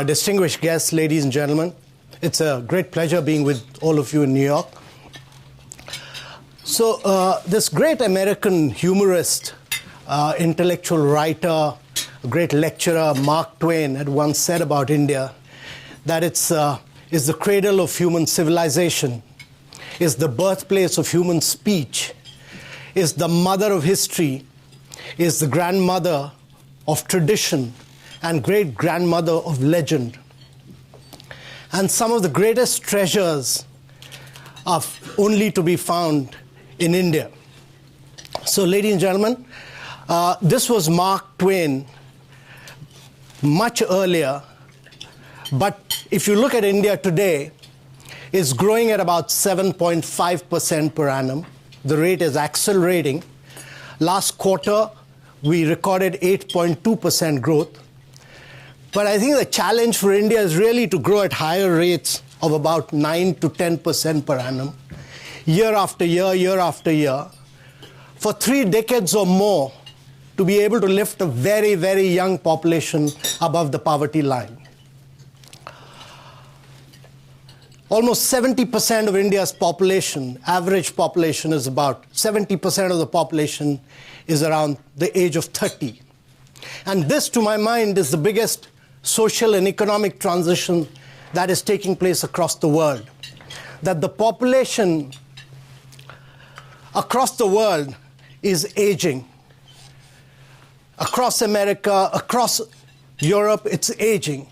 distinguished guests, ladies and gentlemen. It's a great pleasure being with all of you in New York. So this great American humorist, intellectual writer, great lecturer, Mark Twain, had once said about India that it's is the cradle of human civilization, is the birthplace of human speech, is the mother of history, is the grandmother of tradition, and great-grandmother of legend. And some of the greatest treasures are only to be found in India. So, ladies and gentlemen, this was Mark Twain much earlier, but if you look at India today, it's growing at about 7.5% per annum. The rate is accelerating. Last quarter, we recorded 8.2% growth. But I think the challenge for India is really to grow at higher rates of about 9 to 10% per annum, year after year, for 3 decades or more, to be able to lift a very, very young population above the poverty line. Almost 70% of India's population, average population is about 70% of the population is around the age of 30. And this, to my mind, is the biggest social and economic transition that is taking place across the world. That the population across the world is aging. Across America, across Europe, it's aging.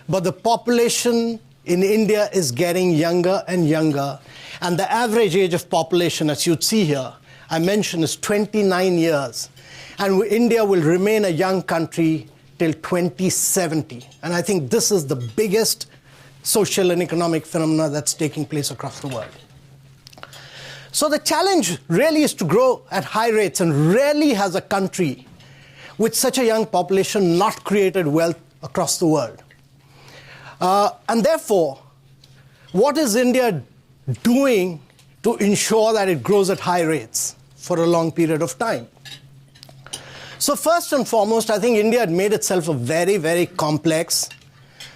But the population in India is getting younger and younger. And the average age of population, as you'd see here, I mentioned, is 29 years. And India will remain a young country till 2070. And I think this is the biggest social and economic phenomena that's taking place across the world. So the challenge really is to grow at high rates, and rarely has a country with such a young population not created wealth across the world. And therefore, what is India doing to ensure that it grows at high rates for a long period of time? So first and foremost, I think India had made itself a very, very complex,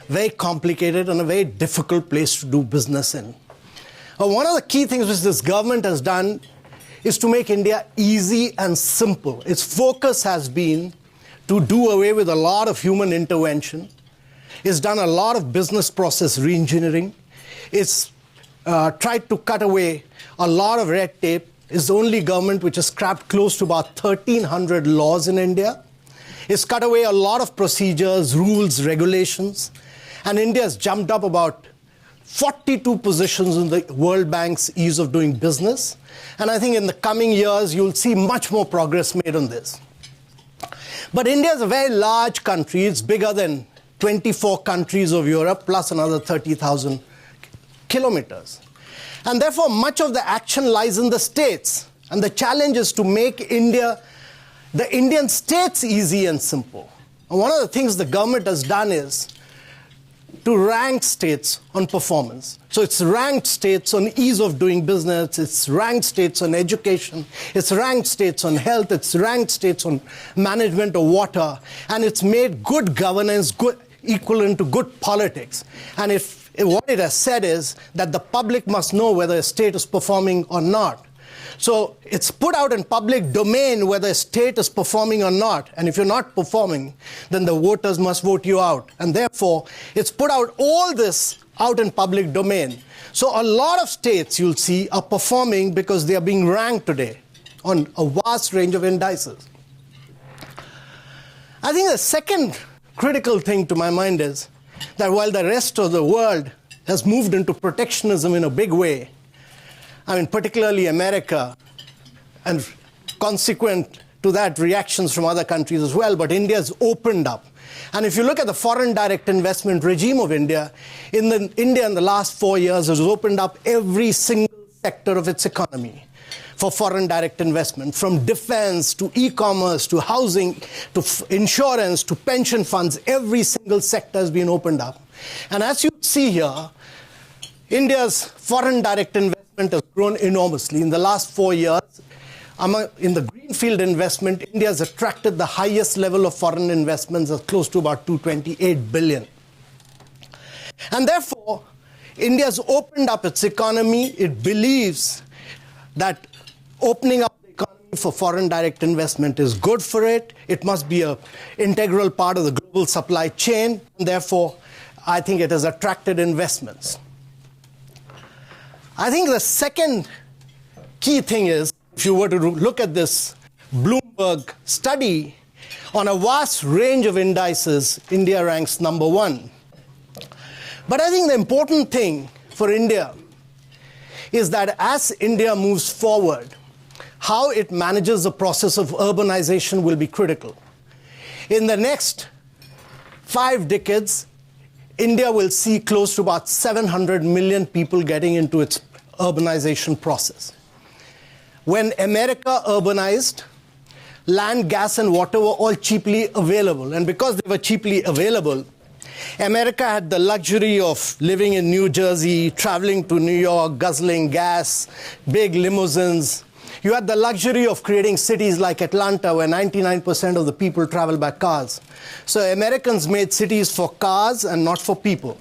very complicated, and a very difficult place to do business in. One of the key things which this government has done is to make India easy and simple. Its focus has been to do away with a lot of human intervention. It's done a lot of business process reengineering. It's tried to cut away a lot of red tape. It's the only government which has scrapped close to about 1,300 laws in India. It's cut away a lot of procedures, rules, regulations. And India has jumped up about 42 positions in the World Bank's ease of doing business. And I think in the coming years, you'll see much more progress made on this. But India is a very large country. It's bigger than 24 countries of Europe, plus another 30,000 kilometers. And therefore, much of the action lies in the states. And the challenge is to make India, the Indian states, easy and simple. And one of the things the government has done is to rank states on performance. So it's ranked states on ease of doing business, it's ranked states on education, it's ranked states on health, it's ranked states on management of water, and it's made good governance good, equivalent to good politics. And if what it has said is that the public must know whether a state is performing or not. So it's put out in public domain whether a state is performing or not. And if you're not performing, then the voters must vote you out. And therefore, it's put out all this out in public domain. So a lot of states, you'll see, are performing because they are being ranked today on a vast range of indices. I think the second critical thing to my mind is that while the rest of the world has moved into protectionism in a big way, I mean, particularly America, and consequent to that, reactions from other countries as well, but India's opened up. And if you look at the foreign direct investment regime of India, India in the last 4 years has opened up every single sector of its economy for foreign direct investment, from defense to e-commerce to housing to insurance to pension funds. Every single sector has been opened up. And as you see here, India's foreign direct investment has grown enormously. In the last 4 years, in the greenfield investment, India has attracted the highest level of foreign investments of close to about $228 billion. And therefore, India's opened up its economy. It believes that opening up the economy for foreign direct investment is good for it. It must be an integral part of the global supply chain. And therefore, I think it has attracted investments. I think the second key thing is, if you were to look at this Bloomberg study, on a vast range of indices, India ranks number 1. But I think the important thing for India is that as India moves forward, how it manages the process of urbanization will be critical. In the next 5 decades, India will see close to about 700 million people getting into its urbanization process. When America urbanized, land, gas, and water were all cheaply available. And because they were cheaply available, America had the luxury of living in New Jersey, traveling to New York, guzzling gas, big limousines. You had the luxury of creating cities like Atlanta, where 99% of the people travel by cars. So Americans made cities for cars and not for people.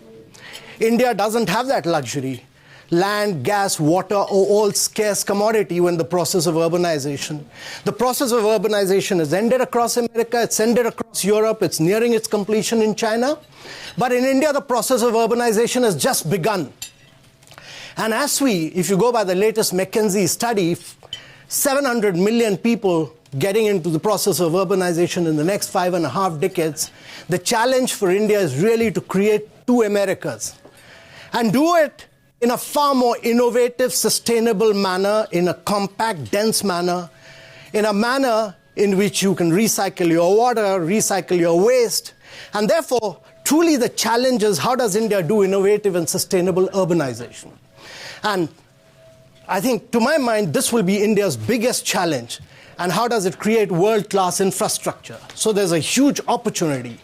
India doesn't have that luxury. Land, gas, water are all scarce commodity when the process of urbanization. The process of urbanization has ended across America, it's ended across Europe, it's nearing its completion in China. But in India, the process of urbanization has just begun. And if you go by the latest McKinsey study, 700 million people getting into the process of urbanization in the next 5.5 decades, the challenge for India is really to create 2 Americas. And do it in a far more innovative, sustainable manner, in a compact, dense manner, in a manner in which you can recycle your water, recycle your waste. And therefore, truly the challenge is, how does India do innovative and sustainable urbanization? And I think, to my mind, this will be India's biggest challenge. And how does it create world-class infrastructure? So there's a huge opportunity.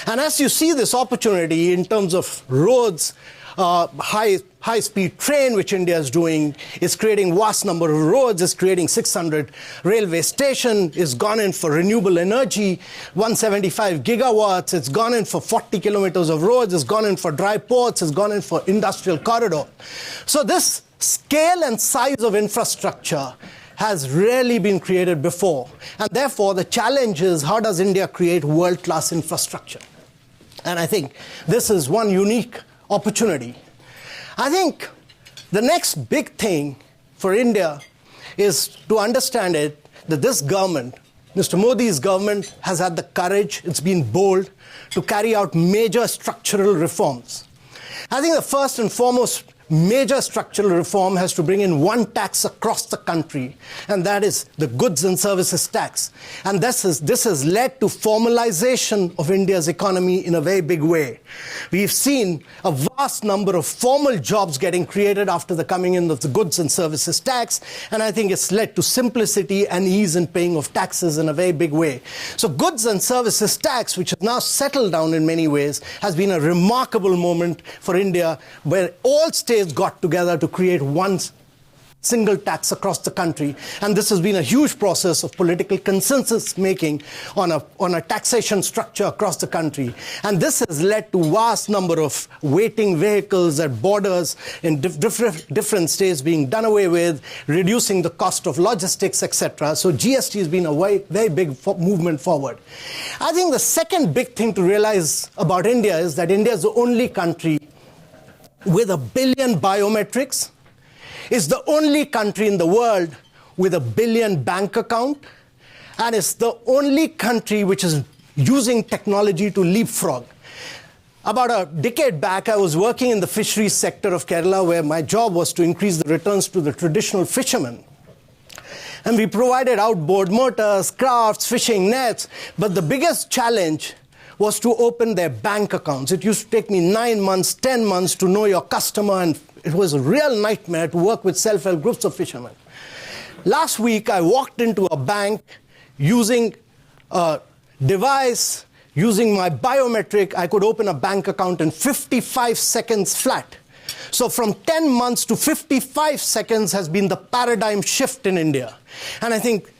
And as you see this opportunity in terms of roads, high-speed train, which India is doing, is creating vast number of roads, is creating 600 railway stations, is gone in for renewable energy, 175 gigawatts, it's gone in for 40 kilometers of roads, it's gone in for dry ports, it's gone in for industrial corridor. So this scale and size of infrastructure has rarely been created before. And therefore, the challenge is, how does India create world-class infrastructure? And I think this is one unique opportunity. I think the next big thing for India is to understand it, that this government, Mr. Modi's government, has had the courage, it's been bold, to carry out major structural reforms. I think the first and foremost major structural reform has to bring in one tax across the country, and that is the goods and services tax. And this has led to formalization of India's economy in a very big way. We've seen a vast number of formal jobs getting created after the coming in of the goods and services tax, and I think it's led to simplicity and ease in paying of taxes in a very big way. So goods and services tax, which has now settled down in many ways, has been a remarkable moment for India, where all states got together to create one single tax across the country. And this has been a huge process of political consensus making on a taxation structure across the country. And this has led to vast number of waiting vehicles at borders in different states being done away with, reducing the cost of logistics, etc. So GST has been a very big movement forward. I think the second big thing to realize about India is that India is the only country with 1 billion biometrics, is the only country in the world with 1 billion bank account, and it's the only country which is using technology to leapfrog. About a decade back, I was working in the fisheries sector of Kerala, where my job was to increase the returns to the traditional fishermen. And we provided outboard motors, crafts, fishing nets, but the biggest challenge was to open their bank accounts. It used to take me 9 months, 10 months to know your customer, and it was a real nightmare to work with self-help groups of fishermen. Last week, I walked into a bank using a device, using my biometric. I could open a bank account in 55 seconds flat. So from 10 months to 55 seconds has been the paradigm shift in India. And I think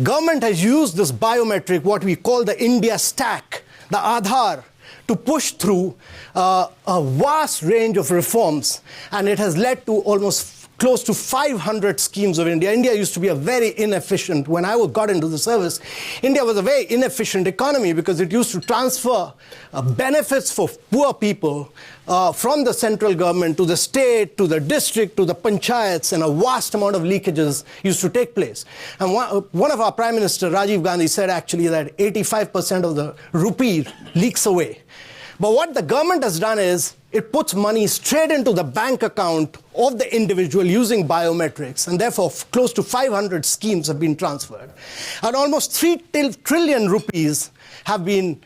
government has used this biometric, what we call the India stack, the Aadhaar, to push through a vast range of reforms, and it has led to almost close to 500 schemes of India. India used to be a very inefficient, when I got into the service, India was a very inefficient economy because it used to transfer benefits for poor people from the central government to the state, to the district, to the panchayats, and a vast amount of leakages used to take place. And one of our Prime Minister, Rajiv Gandhi, said actually that 85% of the rupee leaks away. But what the government has done is it puts money straight into the bank account of the individual using biometrics, and therefore close to 500 schemes have been transferred. And almost 3 trillion rupees have been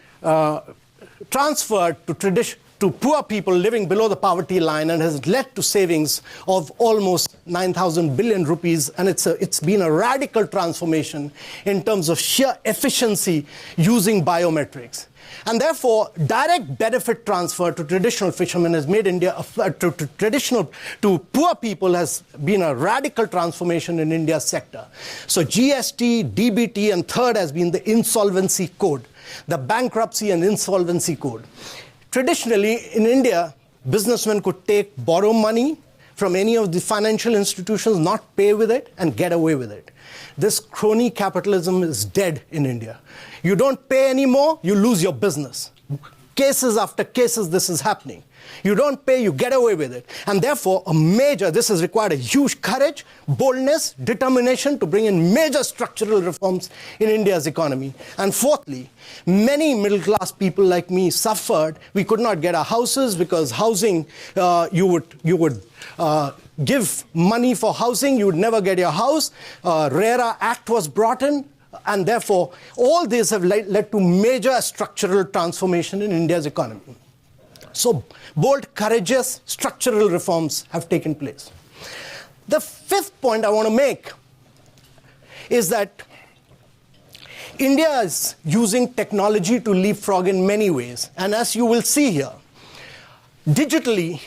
transferred to poor people living below the poverty line, and has led to savings of almost 9,000 billion rupees. And it's been a radical transformation in terms of sheer efficiency using biometrics. And therefore, direct benefit transfer to traditional fishermen has made India, to poor people has been a radical transformation in India's sector. So GST, DBT, and third has been the insolvency code, the bankruptcy and insolvency code. Traditionally, in India, businessmen could borrow money from any of the financial institutions, not pay with it, and get away with it. This crony capitalism is dead in India. You don't pay anymore, you lose your business. Cases after cases, this is happening. You don't pay, you get away with it. And therefore, this has required a huge courage, boldness, determination to bring in major structural reforms in India's economy. And fourthly, many middle-class people like me suffered. We could not get our houses because housing, you would give money for housing, you would never get your house. RERA Act was brought in. And therefore, all these have led to major structural transformation in India's economy. So, bold, courageous, structural reforms have taken place. The fifth point I want to make is that India is using technology to leapfrog in many ways. And as you will see here, digitally,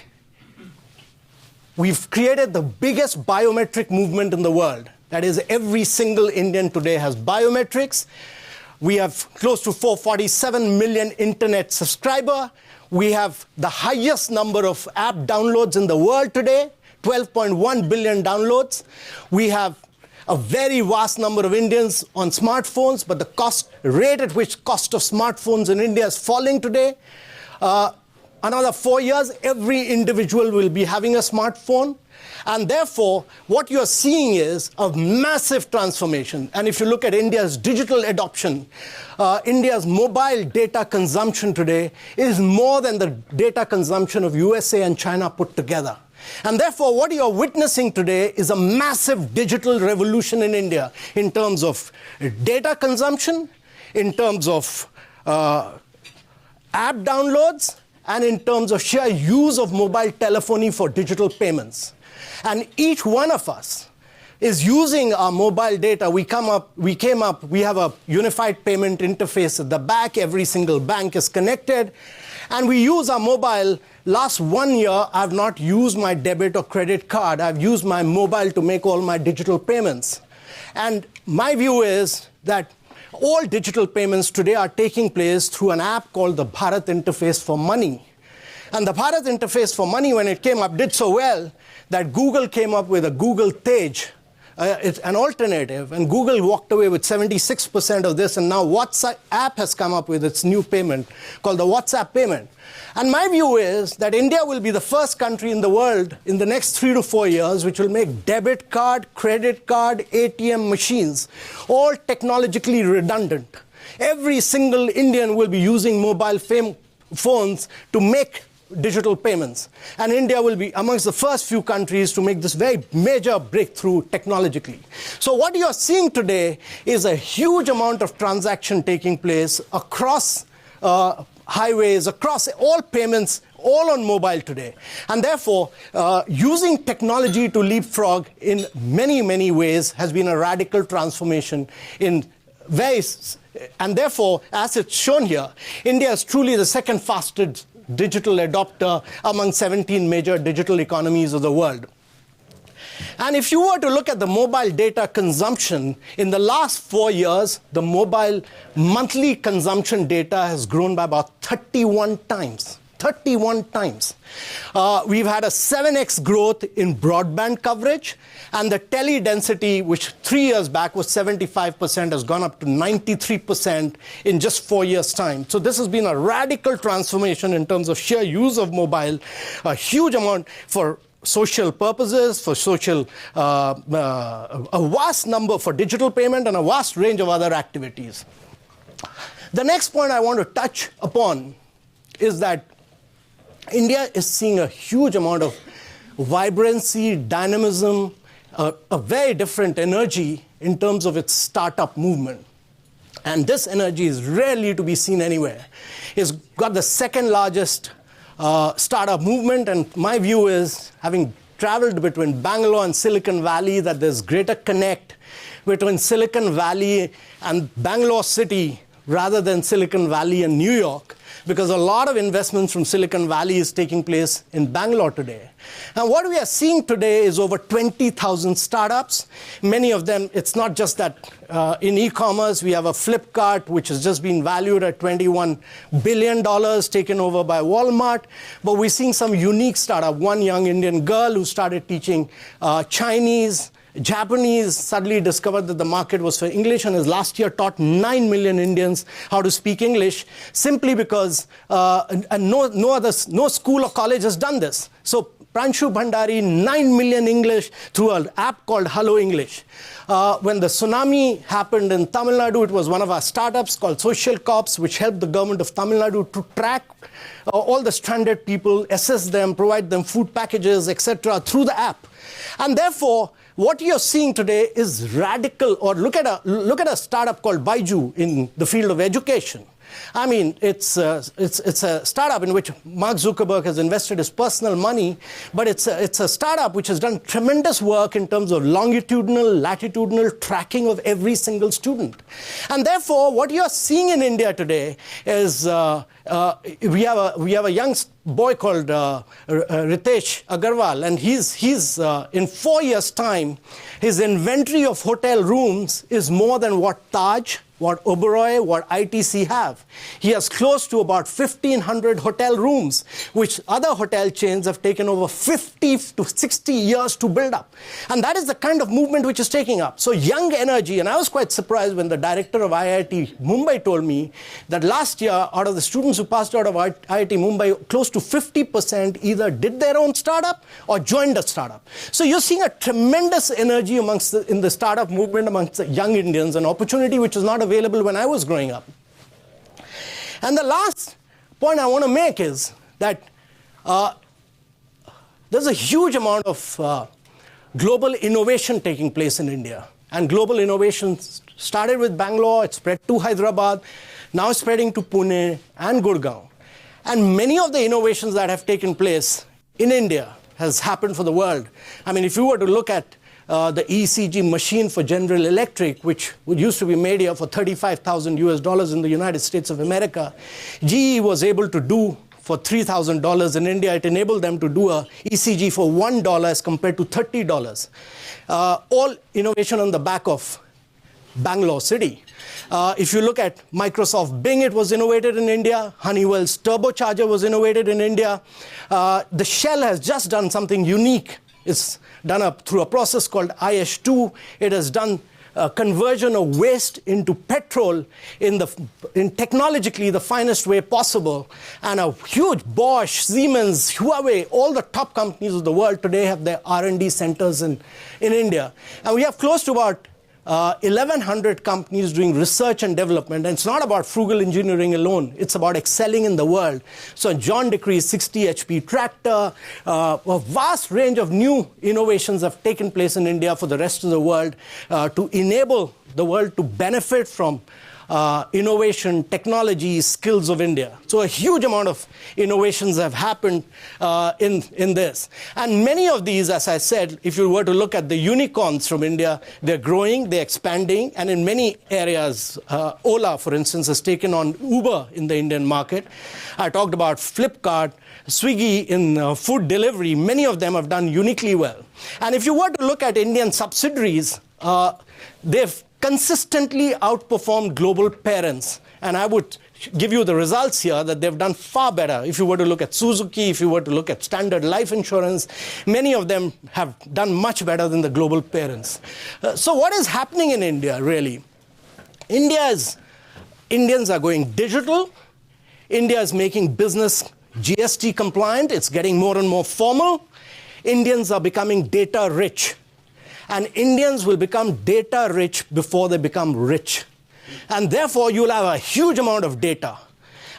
we've created the biggest biometric movement in the world. That is, every single Indian today has biometrics. We have close to 447 million internet subscribers. We have the highest number of app downloads in the world today, 12.1 billion downloads. We have a very vast number of Indians on smartphones, but the rate at which cost of smartphones in India is falling today. Another 4 years, every individual will be having a smartphone. And therefore, what you're seeing is a massive transformation. And if you look at India's digital adoption, India's mobile data consumption today is more than the data consumption of USA and China put together. And therefore, what you're witnessing today is a massive digital revolution in India in terms of data consumption, in terms of app downloads, and in terms of sheer use of mobile telephony for digital payments. And each one of us is using our mobile data. We have a unified payment interface at the back. Every single bank is connected. And we use our mobile. Last 1 year, I've not used my debit or credit card. I've used my mobile to make all my digital payments. And my view is that all digital payments today are taking place through an app called the Bharat Interface for Money. And the Bharat Interface for Money, when it came up, did so well that Google came up with a Google Tej, it's an alternative, and Google walked away with 76% of this, and now WhatsApp app has come up with its new payment called the WhatsApp payment. And my view is that India will be the first country in the world in the next 3 to 4 years which will make debit card, credit card, ATM machines all technologically redundant. Every single Indian will be using mobile phones to make digital payments. And India will be amongst the first few countries to make this very major breakthrough technologically. So what you are seeing today is a huge amount of transaction taking place across highways, across all payments, all on mobile today. And therefore, using technology to leapfrog in many, many ways has been a radical transformation in various. And therefore, as it's shown here, India is truly the second fastest digital adopter among 17 major digital economies of the world. And if you were to look at the mobile data consumption, in the last 4 years, the mobile monthly consumption data has grown by about 31 times. 31 times. We've had a 7x growth in broadband coverage, and the tele density, which 3 years back was 75%, has gone up to 93% in just 4 years' time. So this has been a radical transformation in terms of sheer use of mobile, a huge amount for social purposes, for social, a vast number for digital payment, and a vast range of other activities. The next point I want to touch upon is that India is seeing a huge amount of vibrancy, dynamism, a very different energy in terms of its startup movement. And this energy is rarely to be seen anywhere. It's got the second largest startup movement, and my view is, having traveled between Bangalore and Silicon Valley, that there's greater connect between Silicon Valley and Bangalore city rather than Silicon Valley and New York, because a lot of investments from Silicon Valley is taking place in Bangalore today. And what we are seeing today is over 20,000 startups. Many of them, it's not just that in e-commerce, we have a Flipkart, which has just been valued at $21 billion, taken over by Walmart. But we're seeing some unique startup. One young Indian girl who started teaching Chinese, Japanese, suddenly discovered that the market was for English, and has last year taught 9 million Indians how to speak English, simply because no school or college has done this. So Pranshu Bhandari, 9 million English through an app called Hello English. When the tsunami happened in Tamil Nadu, it was one of our startups called Social Corps, which helped the government of Tamil Nadu to track all the stranded people, assess them, provide them food packages, etc., through the app. And therefore, what you're seeing today is radical. Or look at a startup called Baiju in the field of education. I mean, it's a startup in which Mark Zuckerberg has invested his personal money, but it's a startup which has done tremendous work in terms of longitudinal, latitudinal tracking of every single student. And therefore, what you're seeing in India today is we have a young boy called Ritesh Agarwal, and he's in 4 years' time, his inventory of hotel rooms is more than what Taj, what Oberoi, what ITC have. He has close to about 1,500 hotel rooms, which other hotel chains have taken over 50 to 60 years to build up. And that is the kind of movement which is taking up. So young energy, and I was quite surprised when the director of IIT Mumbai told me that last year, out of the students who passed out of IIT Mumbai, close to 50% either did their own startup or joined a startup. So you're seeing a tremendous energy in the startup movement amongst the young Indians, an opportunity which was not available when I was growing up. And the last point I want to make is that there's a huge amount of global innovation taking place in India. And global innovation started with Bangalore, it spread to Hyderabad, now spreading to Pune and Gurgaon. And many of the innovations that have taken place in India has happened for the world. I mean, if you were to look at the ECG machine for General Electric, which used to be made here for $35,000 in the United States of America, GE was able to do for $3,000 in India. It enabled them to do a ECG for $1 as compared to $30. All innovation on the back of Bangalore city. If you look at Microsoft Bing, it was innovated in India. Honeywell's turbocharger was innovated in India. The Shell has just done something unique. It's done through a process called IS2. It has done conversion of waste into petrol in technologically the finest way possible. And a huge Bosch, Siemens, Huawei, all the top companies of the world today have their R&D centers in India. And we have close to about 1,100 companies doing research and development. And it's not about frugal engineering alone. It's about excelling in the world. So John Decree's 60 HP tractor, a vast range of new innovations have taken place in India for the rest of the world to enable the world to benefit from innovation, technology, skills of India. So a huge amount of innovations have happened in this. And many of these, as I said, if you were to look at the unicorns from India, they're growing, they're expanding, and in many areas, Ola, for instance, has taken on Uber in the Indian market. I talked about Flipkart, Swiggy in food delivery. Many of them have done uniquely well. And if you were to look at Indian subsidiaries, they've consistently outperformed global parents. And I would give you the results here that they've done far better. If you were to look at Suzuki, if you were to look at Standard Life Insurance, many of them have done much better than the global parents. So what is happening in India, really? Indians are going digital. India is making business GST compliant. It's getting more and more formal. Indians are becoming data rich. And Indians will become data rich before they become rich. And therefore, you'll have a huge amount of data.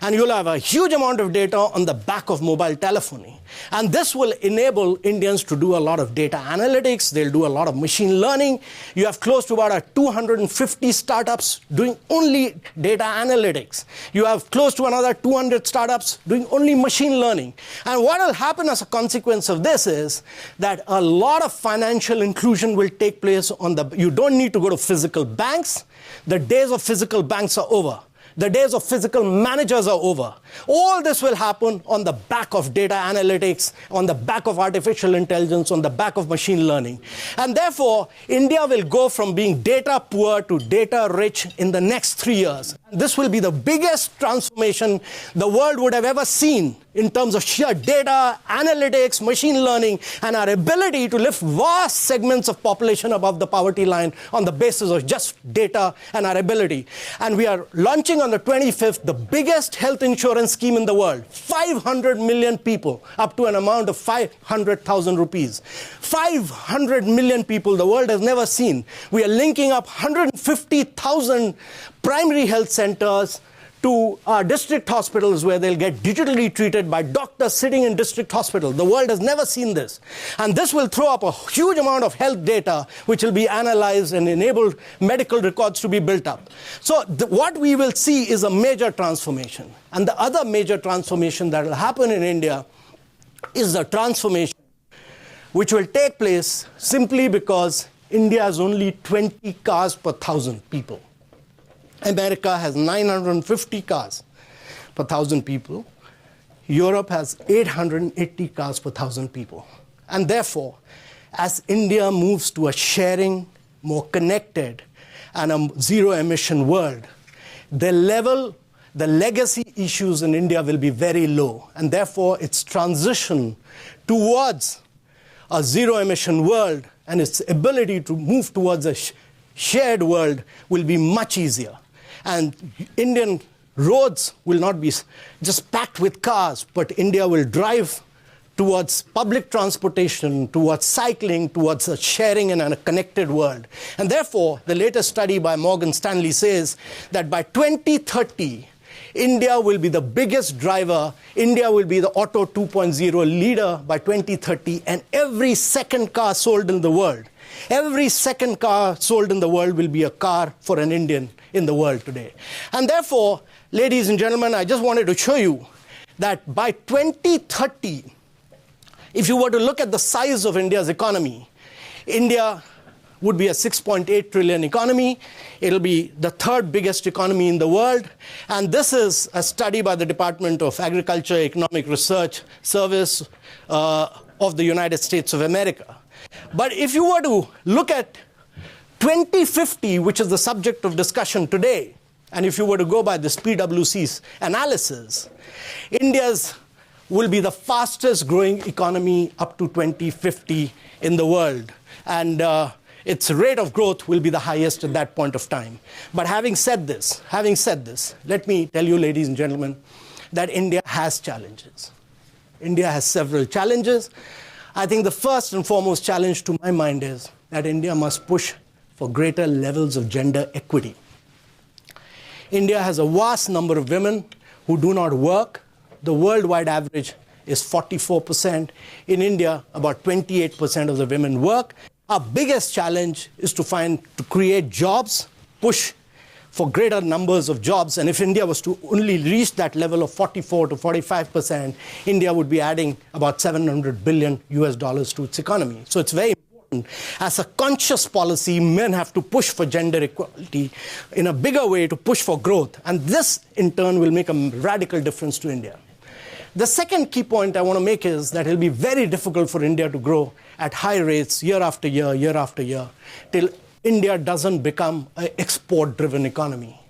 And you'll have a huge amount of data on the back of mobile telephony. And this will enable Indians to do a lot of data analytics. They'll do a lot of machine learning. You have close to about 250 startups doing only data analytics. You have close to another 200 startups doing only machine learning. And what will happen as a consequence of this is that a lot of financial inclusion will take place on the... You don't need to go to physical banks. The days of physical banks are over. The days of physical managers are over. All this will happen on the back of data analytics, on the back of artificial intelligence, on the back of machine learning. And therefore, India will go from being data poor to data rich in the next 3 years. This will be the biggest transformation the world would have ever seen in terms of sheer data, analytics, machine learning, and our ability to lift vast segments of population above the poverty line on the basis of just data and our ability. And we are launching on the 25th the biggest health insurance scheme in the world. 500 million people, up to an amount of 500,000 rupees. 500 million people the world has never seen. We are linking up 150,000 primary health centers to district hospitals where they'll get digitally treated by doctors sitting in district hospital. The world has never seen this. And this will throw up a huge amount of health data which will be analyzed and enable medical records to be built up. So what we will see is a major transformation. And the other major transformation that will happen in India is the transformation which will take place simply because India has only 20 cars per 1,000 people. America has 950 cars per 1,000 people. Europe has 880 cars per 1,000 people. And therefore, as India moves to a sharing, more connected, and a zero-emission world, the legacy issues in India will be very low. And therefore, its transition towards a zero-emission world and its ability to move towards a shared world will be much easier. And Indian roads will not be just packed with cars, but India will drive towards public transportation, towards cycling, towards a sharing and a connected world. And therefore, the latest study by Morgan Stanley says that by 2030, India will be the biggest driver. India will be the Auto 2.0 leader by 2030, and every second car sold in the world, every second car sold in the world will be a car for an Indian in the world today. And therefore, ladies and gentlemen, I just wanted to show you that by 2030, if you were to look at the size of India's economy, India would be a 6.8 trillion economy. It'll be the third biggest economy in the world. And this is a study by the Department of Agriculture Economic Research Service of the United States of America. But if you were to look at 2050, which is the subject of discussion today, and if you were to go by this PwC's analysis, India's will be the fastest growing economy up to 2050 in the world. And its rate of growth will be the highest at that point of time. But having said this, let me tell you, ladies and gentlemen, that India has challenges. India has several challenges. I think the first and foremost challenge to my mind is that India must push for greater levels of gender equity. India has a vast number of women who do not work. The worldwide average is 44%. In India, about 28% of the women work. Our biggest challenge is to create jobs, push for greater numbers of jobs. And if India was to only reach that level of 44 to 45%, India would be adding about $700 billion to its economy. So it's very important. As a conscious policy, men have to push for gender equality in a bigger way to push for growth. And this, in turn, will make a radical difference to India. The second key point I want to make is that it will be very difficult for India to grow at high rates year after year, till India doesn't become an export-driven economy.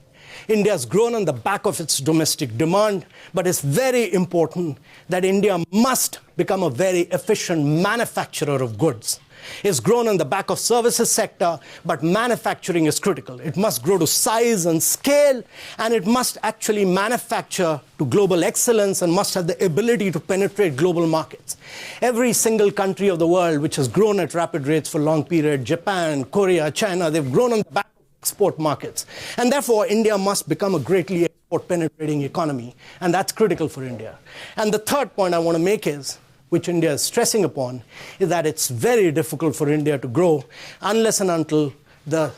India has grown on the back of its domestic demand, but it's very important that India must become a very efficient manufacturer of goods. It's grown on the back of services sector, but manufacturing is critical. It must grow to size and scale, and it must actually manufacture to global excellence and must have the ability to penetrate global markets. Every single country of the world which has grown at rapid rates for long period, Japan, Korea, China, they've grown on the back of export markets. And therefore, India must become a greatly export-penetrating economy, and that's critical for India. And the third point I want to make is, which India is stressing upon, is that it's very difficult for India to grow unless and until the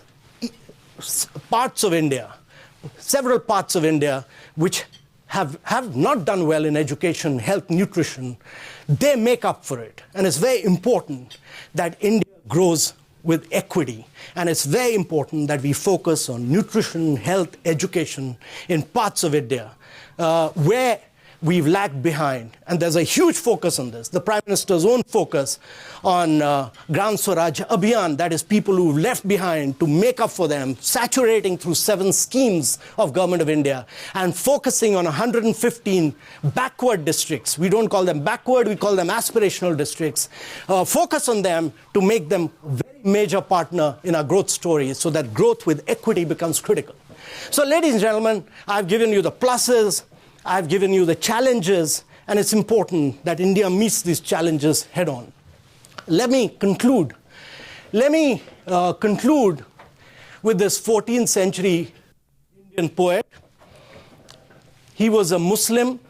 parts of India, several parts of India, which have not done well in education, health, nutrition, they make up for it. And it's very important that India grows with equity. And it's very important that we focus on nutrition, health, education in parts of India where we've lagged behind, and there's a huge focus on this. The Prime Minister's own focus on Gram Swaraj Abhiyan, that is people who've left behind to make up for them, saturating through 7 schemes of Government of India, and focusing on 115 backward districts. We don't call them backward, we call them aspirational districts. Focus on them to make them a very major partner in our growth story, so that growth with equity becomes critical. So ladies and gentlemen, I've given you the pluses, I've given you the challenges, and it's important that India meets these challenges head on. Let me conclude. Conclude with this 14th century Indian poet. He was a Muslim.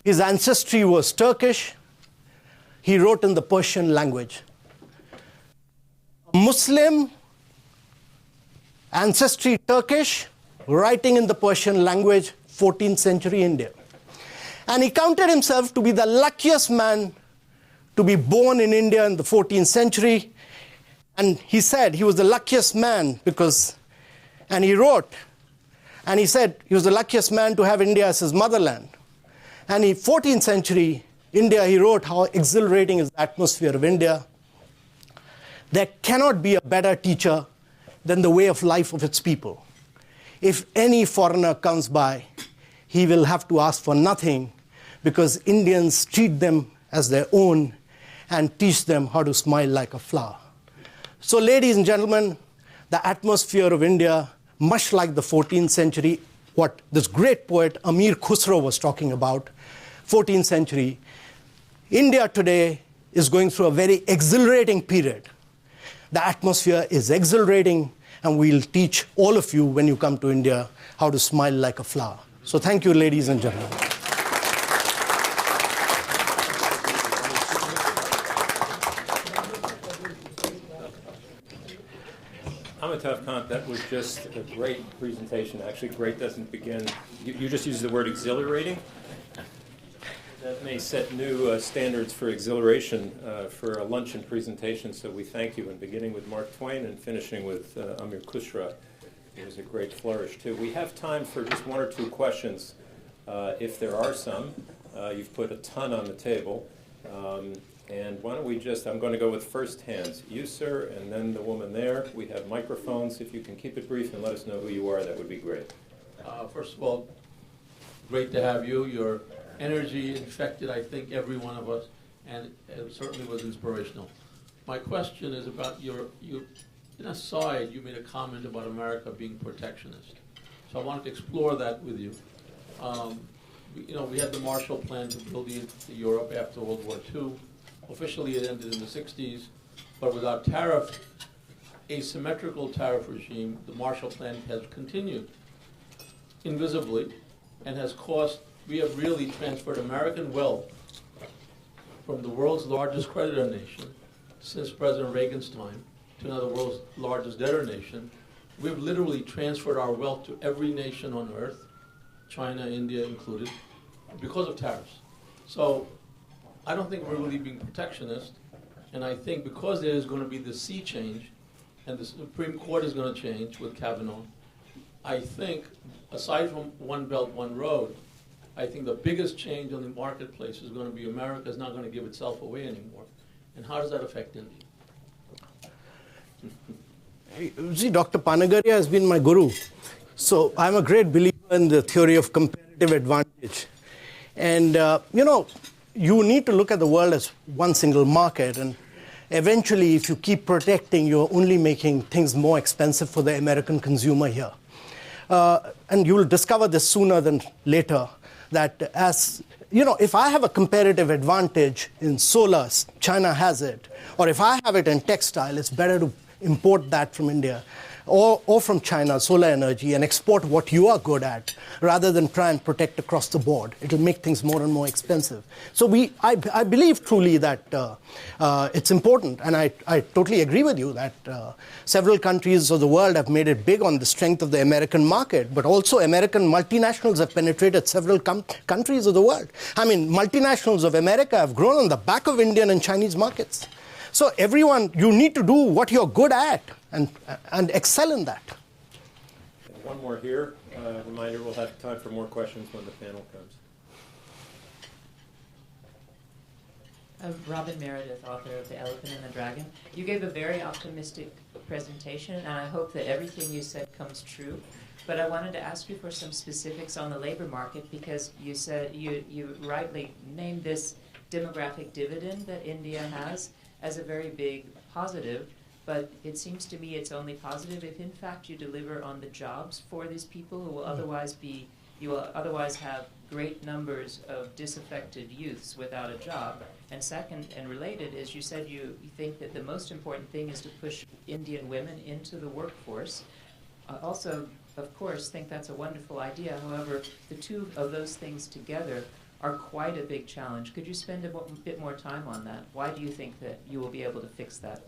His ancestry was Turkish. He wrote in the Persian language. A Muslim, ancestry Turkish, writing in the Persian language, 14th century India. And he counted himself to be the luckiest man to be born in India in the 14th century. And he said he was the luckiest man because, and he wrote, and he said he was the luckiest man to have India as his motherland. And in 14th century India, he wrote how exhilarating is the atmosphere of India. There cannot be a better teacher than the way of life of its people. If any foreigner comes by, he will have to ask for nothing, because Indians treat them as their own and teach them how to smile like a flower. So ladies and gentlemen, the atmosphere of India, much like the 14th century, what this great poet Amir Khusro was talking about, 14th century, India today is going through a very exhilarating period. The atmosphere is exhilarating, and we'll teach all of you when you come to India how to smile like a flower. So thank you, ladies and gentlemen. Amitabh Kant, that was just a great presentation. Actually, great doesn't begin. You just used the word exhilarating. That may set new standards for exhilaration for a luncheon presentation, so we thank you. And beginning with Mark Twain and finishing with Amir Khusro, it was a great flourish, too. We have time for just 1 or 2 questions, if there are some. You've put a ton on the table. And why don't we just, I'm going to go with first hands. You, sir, and then the woman there. We have microphones. If you can keep it brief and let us know who you are, that would be great. First of all, great to have you. Your energy infected, I think, every one of us, and it certainly was inspirational. My question is about in a side, you made a comment about America being protectionist. So I wanted to explore that with you. We had the Marshall Plan to build Europe after World War II. Officially, it ended in the 60s, but without asymmetrical tariff regime, the Marshall Plan has continued invisibly and has cost. We have really transferred American wealth from the world's largest creditor nation since President Reagan's time to now the world's largest debtor nation, we've literally transferred our wealth to every nation on earth, China, India included, because of tariffs. So I don't think we're really being protectionist, and I think because there is going to be the sea change, and the Supreme Court is going to change with Kavanaugh, I think, aside from one belt, one road, I think the biggest change on the marketplace is going to be America is not going to give itself away anymore. And how does that affect India? See, Dr. Panagaria has been my guru. So I'm a great believer in the theory of comparative advantage. And, you need to look at the world as one single market. And eventually, if you keep protecting, you're only making things more expensive for the American consumer here. And you will discover this sooner than later, that if I have a comparative advantage in solar, China has it, or if I have it in textile, it's better to import that from India or from China, solar energy, and export what you are good at, rather than try and protect across the board. It will make things more and more expensive. So I believe truly that it's important, and I totally agree with you that several countries of the world have made it big on the strength of the American market, but also American multinationals have penetrated several countries of the world. I mean, multinationals of America have grown on the back of Indian and Chinese markets. So everyone, you need to do what you're good at and excel in that. And one more here. Reminder, we'll have time for more questions when the panel comes. Robin Meredith, author of The Elephant and the Dragon. You gave a very optimistic presentation, and I hope that everything you said comes true. But I wanted to ask you for some specifics on the labor market, because you said you rightly named this demographic dividend that India has as a very big positive, but it seems to me it's only positive if in fact you deliver on the jobs for these people who will otherwise have great numbers of disaffected youths without a job. And second, and related, is you said you think that the most important thing is to push Indian women into the workforce. Also, of course, think that's a wonderful idea. However, the two of those things together are quite a big challenge. Could you spend a bit more time on that? Why do you think that you will be able to fix that?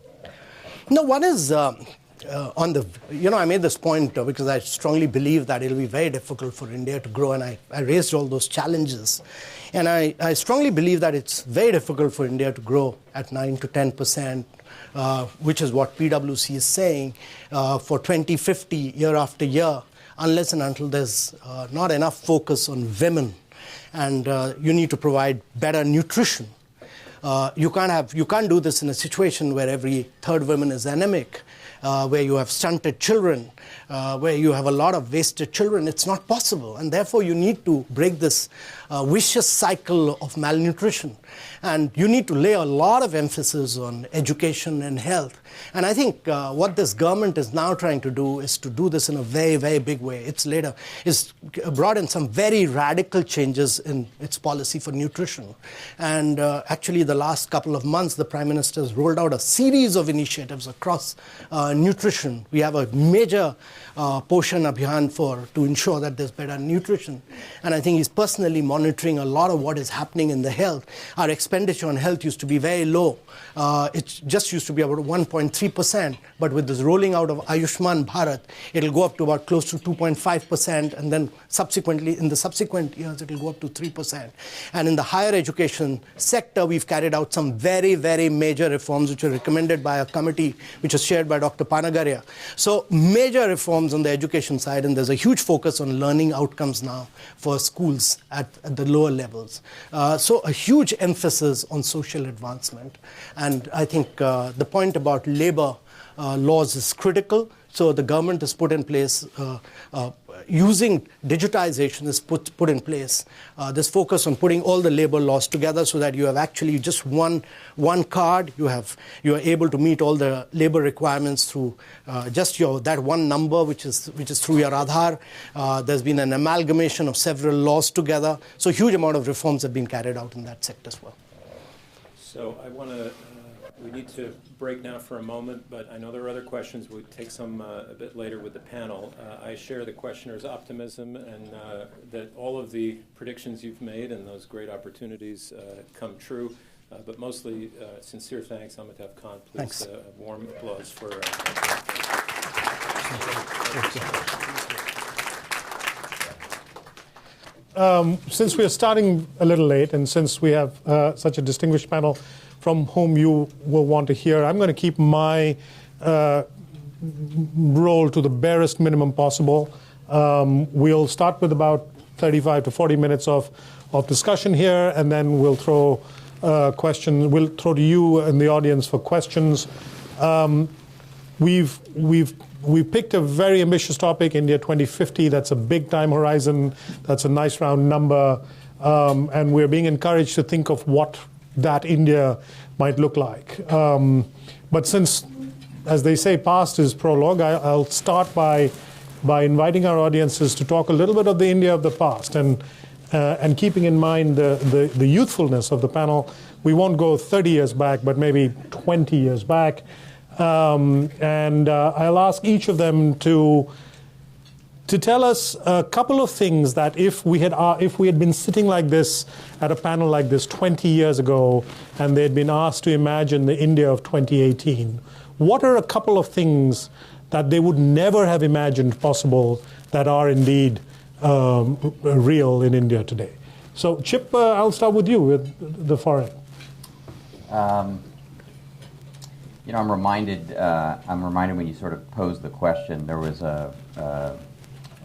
No, one is I made this point because I strongly believe that it will be very difficult for India to grow, and I raised all those challenges. And I strongly believe that it's very difficult for India to grow at 9 to 10%, which is what PwC is saying, for 2050, year after year, unless and until there's not enough focus on women. And you need to provide better nutrition. You can't do this in a situation where every third woman is anemic, where you have stunted children, where you have a lot of wasted children. It's not possible, and therefore you need to break this vicious cycle of malnutrition. And you need to lay a lot of emphasis on education and health. And I think what this government is now trying to do is to do this in a very, very big way. It's brought in some very radical changes in its policy for nutrition. And actually, the last couple of months, the Prime Minister has rolled out a series of initiatives across nutrition. We have a major Poshan Abhiyan to ensure that there's better nutrition. And I think he's personally monitoring a lot of what is happening in the health. Our expenditure on health used to be very low. It just used to be about 1.3%, but with this rolling out of Ayushman Bharat, it'll go up to about close to 2.5%, and then in the subsequent years, it'll go up to 3%. And in the higher education sector, we've carried out some very, very major reforms, which were recommended by a committee, which was chaired by Dr. Panagaria. So major reforms on the education side, and there's a huge focus on learning outcomes now for schools at the lower levels. So a huge emphasis on social advancement. And I think the point about labor laws is critical. So the government has put in place, using digitization is put in place, this focus on putting all the labor laws together so that you have actually just one card. You are able to meet all the labor requirements through just that one number, which is through your Aadhaar. There's been an amalgamation of several laws together. So a huge amount of reforms have been carried out in that sector as well. So we need to break now for a moment, but I know there are other questions. We'll take some a bit later with the panel. I share the questioner's optimism and that all of the predictions you've made and those great opportunities come true. But mostly, sincere thanks, Amitabh Kant. Please, Thanks. Warm applause for Since we are starting a little late, and since we have such a distinguished panel from whom you will want to hear, I'm going to keep my role to the barest minimum possible. We'll start with about 35 to 40 minutes of discussion here, and then we'll throw questions. We'll throw to you in the audience for questions. We've picked a very ambitious topic, India 2050. That's a big time horizon. That's a nice round number. And we're being encouraged to think of what that India might look like. But since, as they say, past is prologue, I'll start by inviting our audiences to talk a little bit of the India of the past. And keeping in mind the youthfulness of the panel, we won't go 30 years back, but maybe 20 years back. And I'll ask each of them to tell us a couple of things that if we had been sitting like this at a panel like this 20 years ago, and they'd been asked to imagine the India of 2018, what are a couple of things that they would never have imagined possible that are indeed real in India today? So, Chip, I'll start with you, with the foreign. I'm reminded when you sort of posed the question. There was a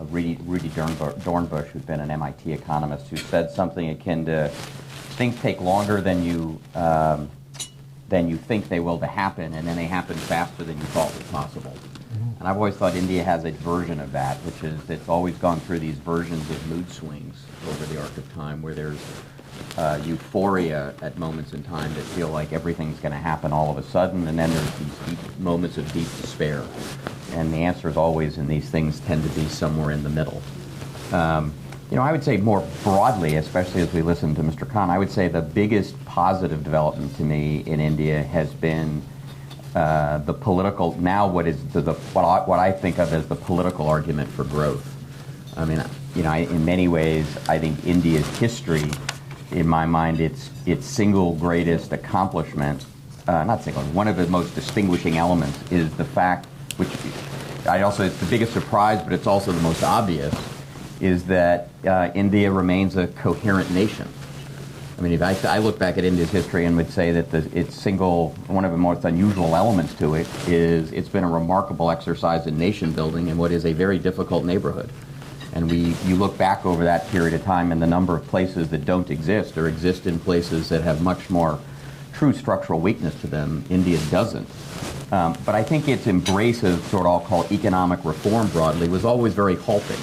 Rudy Dornbush, who'd been an MIT economist, who said something akin to, "Things take longer than you think they will to happen, and then they happen faster than you thought was possible." And I've always thought India has a version of that, which is it's always gone through these versions of mood swings over the arc of time, where there's euphoria at moments in time that feel like everything's going to happen all of a sudden, and then there's these deep moments of deep despair. And the answer is always, in these things, tend to be somewhere in the middle. I would say more broadly, especially as we listen to Mr. Kant, I would say the biggest positive development to me in India has been the political, now what I think of as the political argument for growth. I mean, in many ways, I think India's history, in my mind, its single greatest accomplishment, one of the most distinguishing elements is the fact, which it's the biggest surprise, but it's also the most obvious, is that India remains a coherent nation. I mean, if I look back at India's history and would say that one of the most unusual elements to it is it's been a remarkable exercise in nation building in what is a very difficult neighborhood. And you look back over that period of time, and the number of places that don't exist or exist in places that have much more true structural weakness to them, India doesn't. But I think its embrace of sort of I'll call economic reform broadly was always very halting.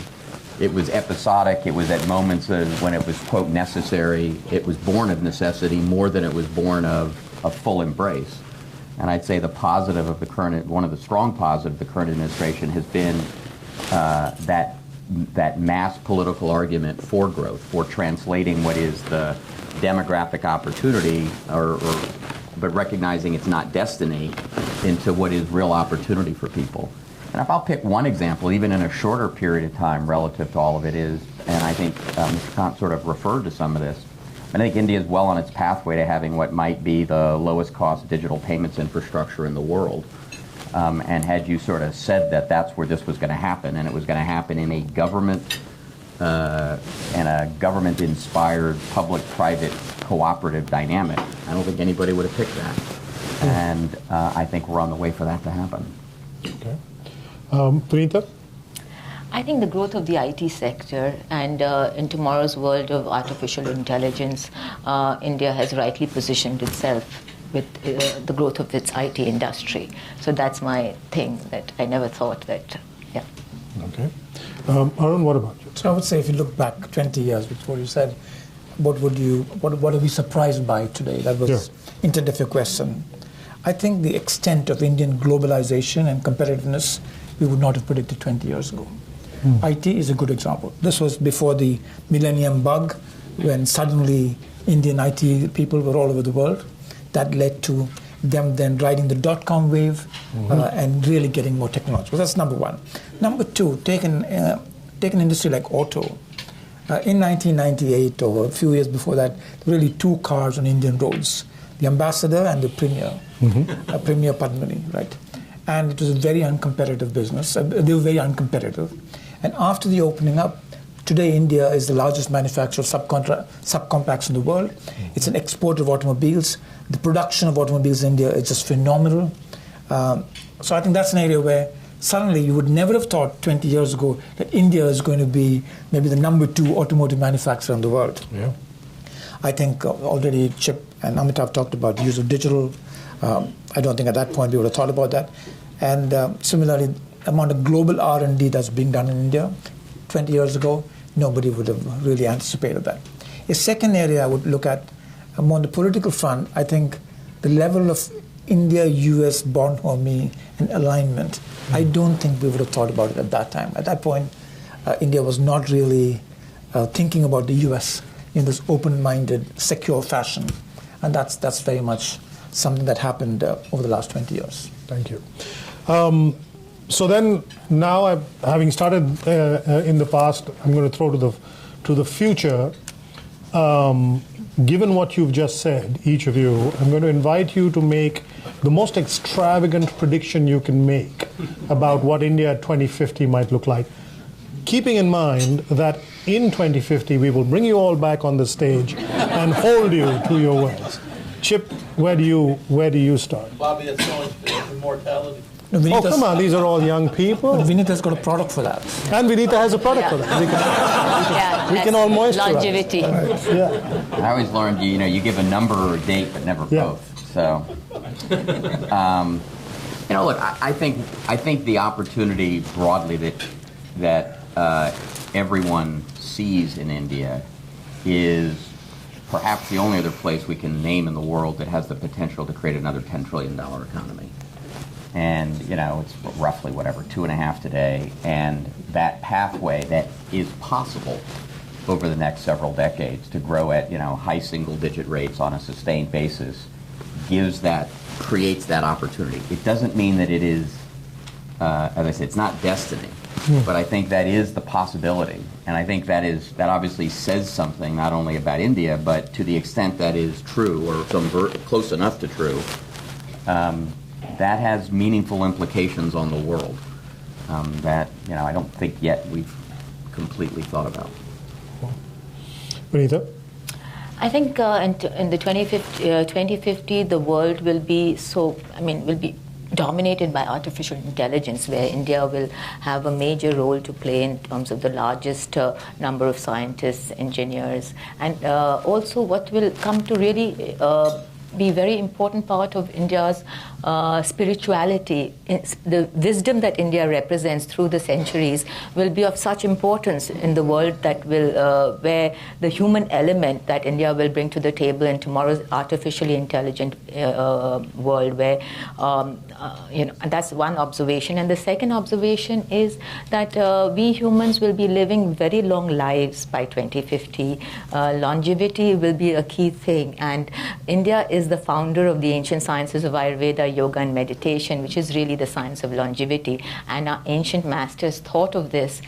It was episodic. It was at moments when it was, quote, necessary. It was born of necessity more than it was born of a full embrace. And I'd say one of the strong positives of the current administration has been that mass political argument for growth, for translating what is the demographic opportunity, but recognizing it's not destiny, into what is real opportunity for people. And if I'll pick one example, even in a shorter period of time relative to all of it is, and I think Mr. Kant sort of referred to some of this, I think India is well on its pathway to having what might be the lowest cost digital payments infrastructure in the world. And had you sort of said that that's where this was going to happen, and it was going to happen in a government-inspired public-private cooperative dynamic, I don't think anybody would have picked that. And I think we're on the way for that to happen. Okay. Vinita? I think the growth of the IT sector and in tomorrow's world of artificial intelligence, India has rightly positioned itself with the growth of its IT industry. So that's my thing that I never thought that, yeah. Okay. Arun, what about you? So I would say if you look back 20 years, which is what you said, what are we surprised by today? That was intent of your question. I think the extent of Indian globalization and competitiveness, we would not have predicted 20 years ago. IT is a good example. This was before the millennium bug, when suddenly Indian IT people were all over the world. That led to them then riding the dot-com wave and really getting more technological. That's number one. Number two, take an industry like auto. In 1998, or a few years before that, really two cars on Indian roads, the Ambassador and the Premier, Premier Padmini, right? and it was a very uncompetitive business. They were very uncompetitive. And after the opening up, today India is the largest manufacturer of subcompacts in the world. It's an exporter of automobiles. The production of automobiles in India is just phenomenal. So I think that's an area where suddenly you would never have thought 20 years ago that India is going to be maybe the number 2 automotive manufacturer in the world. Yeah. I think already Chip and Amitabh talked about the use of digital. I don't think at that point we would have thought about that. And similarly, the amount of global R&D that's being done in India 20 years ago, nobody would have really anticipated that. A second area I would look at, more on the political front, I think the level of India-US bonhomie and alignment, I don't think we would have thought about it at that time. At that point, India was not really thinking about the US in this open-minded, secure fashion. And that's very much something that happened over the last 20 years. Thank you. So then, now having started in the past, I'm going to throw to the future. Given what you've just said, each of you, I'm going to invite you to make the most extravagant prediction you can make about what India at 2050 might look like. Keeping in mind that in 2050 we will bring you all back on the stage and hold you to your words. Chip, where do you start? Bobby, that's so much immortality. No, Oh, come on, these are all young people. But Vinita's got a product for that. And Vinita has a product for that. We can all moisturize. Longevity. Yeah. I always learned, you give a number or a date, but never Yeah. both. So, look, I think the opportunity broadly that everyone sees in India is perhaps the only other place we can name in the world that has the potential to create another $10 trillion economy. And, it's roughly, 2.5 today. And that pathway that is possible over the next several decades to grow at, high single-digit rates on a sustained basis creates that opportunity. It doesn't mean that it is, as I said, it's not destiny. But I think that is the possibility. And I think that obviously says something not only about India, but to the extent that is true, or close enough to true, that has meaningful implications on the world that I don't think yet we've completely thought about. Vinita? I think in the 2050, the world will be will be dominated by artificial intelligence, where India will have a major role to play in terms of the largest number of scientists, engineers, and also what will come to really be a very important part of India's spirituality. The wisdom that India represents through the centuries will be of such importance in the world that will, where the human element that India will bring to the table in tomorrow's artificially intelligent world, where, that's one observation. And the second observation is that we humans will be living very long lives by 2050. Longevity will be a key thing. And India is the founder of the ancient sciences of Ayurveda, yoga, and meditation, which is really the science of longevity. And our ancient masters thought of this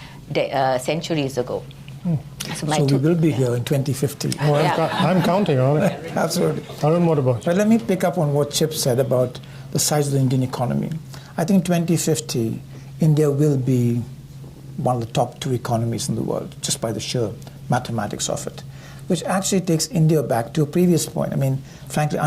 centuries ago. So we will be here in 2050. Oh, I'm counting on it. Absolutely. Arun, what about you? But let me pick up on what Chip said about the size of the Indian economy. I think 2050, India will be one of the top 2 economies in the world, just by the sheer mathematics of it, which actually takes India back to a previous point. I mean, frankly,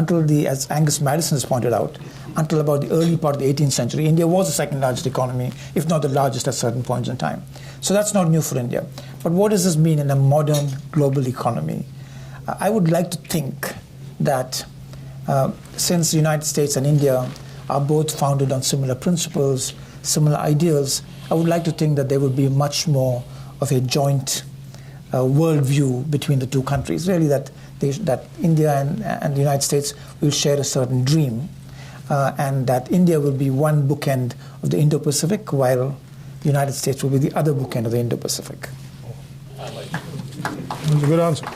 as Angus Madison has pointed out, until about the early part of the 18th century, India was the second largest economy, if not the largest at certain points in time. So that's not new for India. But what does this mean in a modern global economy? I would like to think that since the United States and India are both founded on similar principles, similar ideals, I would like to think that there would be much more of a joint worldview between the two countries. Really, that India and the United States will share a certain dream, and that India will be one bookend of the Indo-Pacific, while the United States will be the other bookend of the Indo-Pacific. That's a good answer.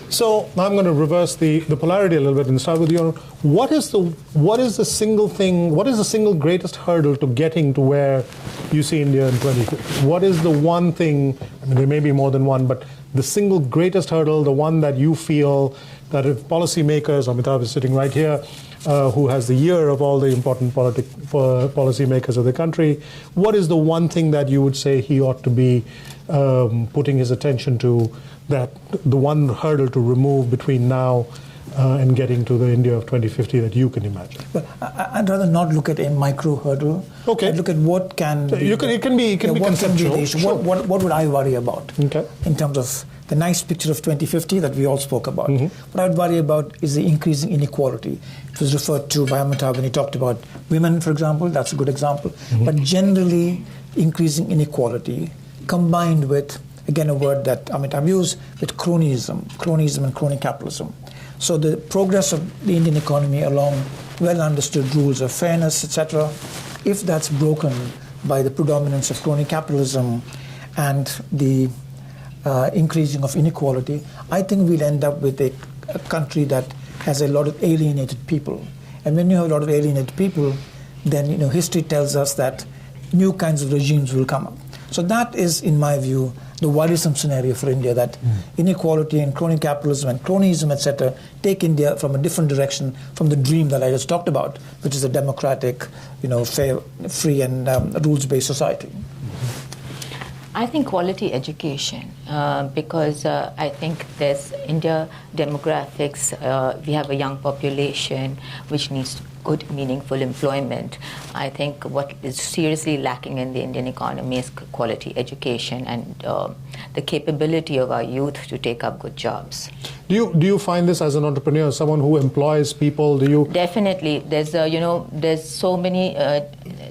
So now I'm going to reverse the polarity a little bit and start with you. What is the single greatest hurdle to getting to where you see India in 2050? What is the one thing, I mean, there may be more than one, but the single greatest hurdle, the one that you feel that if policymakers, Amitabh is sitting right here, who has the ear of all the important policymakers of the country, what is the one thing that you would say he ought to be putting his attention to, that the one hurdle to remove between now and getting to the India of 2050 that you can imagine? Well, I'd rather not look at a micro hurdle. Okay. I'd look at what can be. It can be conceptual. The issue. Sure. What would I worry about? Okay. In terms of the nice picture of 2050 that we all spoke about. What I would worry about is the increasing inequality. It was referred to by Amitabh when he talked about women, for example. That's a good example. But generally, increasing inequality combined with, again, a word that Amitabh used, with cronyism and crony capitalism. So the progress of the Indian economy along well-understood rules of fairness, etc., if that's broken by the predominance of crony capitalism and the increasing of inequality, I think we'll end up with a country that has a lot of alienated people. And when you have a lot of alienated people, then history tells us that new kinds of regimes will come up. So that is, in my view, the worrisome scenario for India, that inequality and crony capitalism and cronyism, etc., take India from a different direction from the dream that I just talked about, which is a democratic, fair, free and rules-based society. I think quality education, because I think there's India demographics, we have a young population which needs good, meaningful employment. I think what is seriously lacking in the Indian economy is quality education and the capability of our youth to take up good jobs. Do you find this as an entrepreneur, someone who employs people? Do you? Definitely. There's there's so many,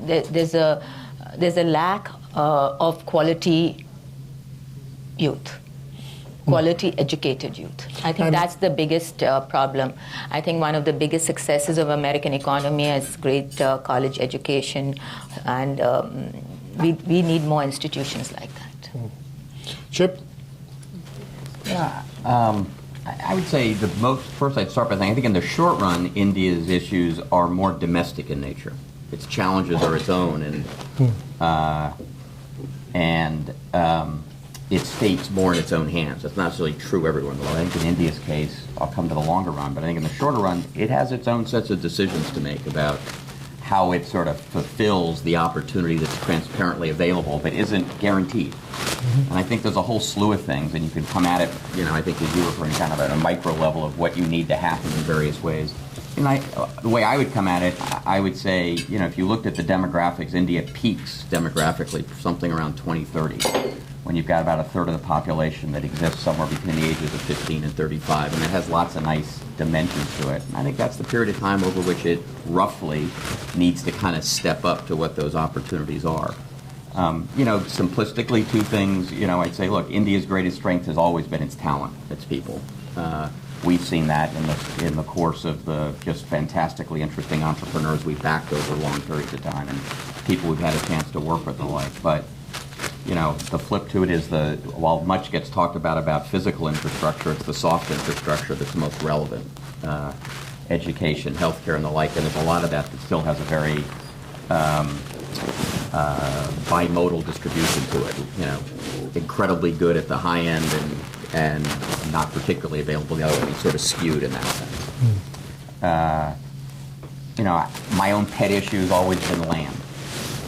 there's a lack of quality youth, quality educated youth. I think that's the biggest problem. I think one of the biggest successes of American economy is great college education, and we need more institutions like that. Chip? Yeah, I would say first I'd start by saying I think in the short run, India's issues are more domestic in nature. Its challenges are its own, and it states more in its own hands. That's not necessarily true everywhere. Well, I think in India's case, I'll come to the longer run, but I think in the shorter run, it has its own sets of decisions to make about how it sort of fulfills the opportunity that's transparently available but isn't guaranteed. And I think there's a whole slew of things, and you can come at it, I think as you were referring kind of at a micro level of what you need to happen in various ways. And the way I would come at it, I would say, if you looked at the demographics, India peaks demographically something around 2030, when you've got about a third of the population that exists somewhere between the ages of 15 and 35, and it has lots of nice dimensions to it. And I think that's the period of time over which it roughly needs to kind of step up to what those opportunities are. Simplistically, two things, I'd say, look, India's greatest strength has always been its talent, its people. We've seen that in the course of the just fantastically interesting entrepreneurs we've backed over long periods of time and people we've had a chance to work with and the like. But, the flip to it is while much gets talked about physical infrastructure, it's the soft infrastructure that's most relevant. Education, healthcare, and the like, and there's a lot of that still has a very bimodal distribution to it. Incredibly good at the high end and not particularly available the other way, sort of skewed in that sense. My own pet issue has always been land.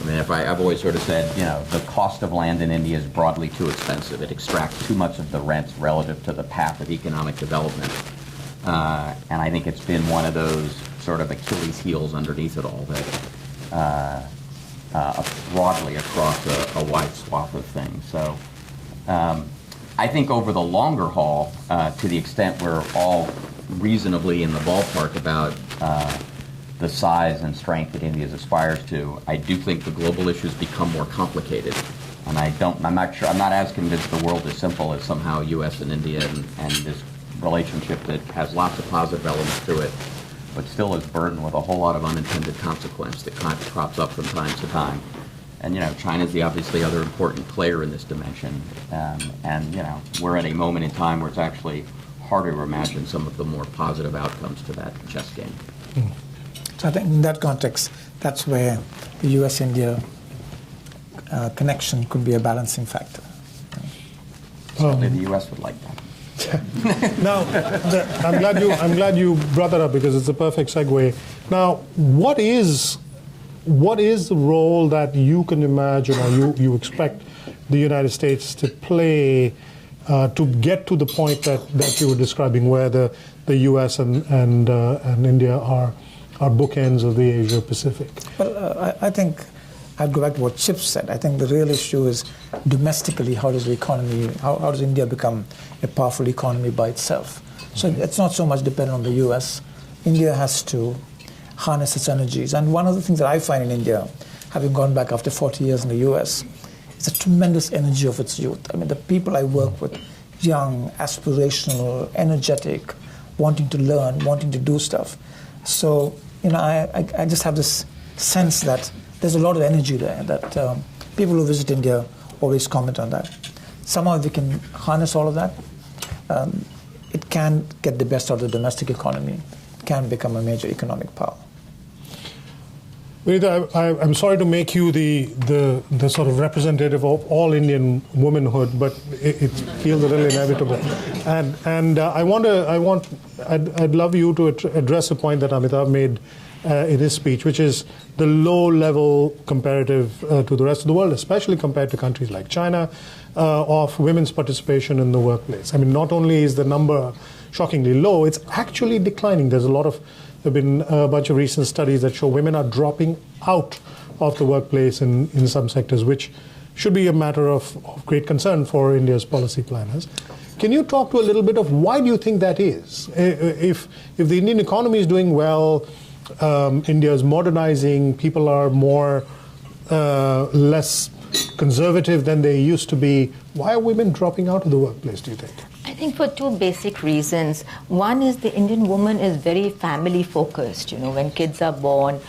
I've always sort of said, the cost of land in India is broadly too expensive. It extracts too much of the rents relative to the path of economic development. And I think it's been one of those sort of Achilles heels underneath it all that broadly across a wide swath of things. So I think over the longer haul, to the extent we're all reasonably in the ballpark about the size and strength that India aspires to, I do think the global issues become more complicated. And I'm not as convinced the world is simple as somehow U.S. and India and this relationship that has lots of positive elements to it, but still is burdened with a whole lot of unintended consequence that kind of crops up from time to time. And, China's the obviously other important player in this dimension. And we're at a moment in time where it's actually harder to imagine some of the more positive outcomes to that chess game. So I think in that context, that's where the US-India connection could be a balancing factor. Certainly the U.S. would like that. Now, I'm glad you brought that up because it's a perfect segue. Now, what is the role that you can imagine or you expect the United States to play to get to the point that you were describing, where the U.S. and India are bookends of the Asia Pacific? Well, I think I'd go back to what Chip said. I think the real issue is domestically, how does the economy, how does India become a powerful economy by itself? So it's not so much dependent on the US. India has to harness its energies. And one of the things that I find in India, having gone back after 40 years in the US, is a tremendous energy of its youth. I mean, the people I work with, young, aspirational, energetic, wanting to learn, wanting to do stuff. So, I just have this sense that there's a lot of energy there, that people who visit India always comment on that. Somehow if we can harness all of that, it can get the best out of the domestic economy, can become a major economic power. Vinita, I'm sorry to make you the sort of representative of all Indian womanhood, but it feels a little inevitable. And I'd love you to address a point that Amitabh made in his speech, which is the low-level comparative to the rest of the world, especially compared to countries like China, of women's participation in the workplace. I mean, not only is the number shockingly low, it's actually declining. There have been a bunch of recent studies that show women are dropping out of the workplace in some sectors, which should be a matter of great concern for India's policy planners. Can you talk to a little bit of why do you think that is? If the Indian economy is doing well, India is modernizing, people are less conservative than they used to be, why are women dropping out of the workplace, do you think? I think for two basic reasons. One is the Indian woman is very family focused. When kids are born,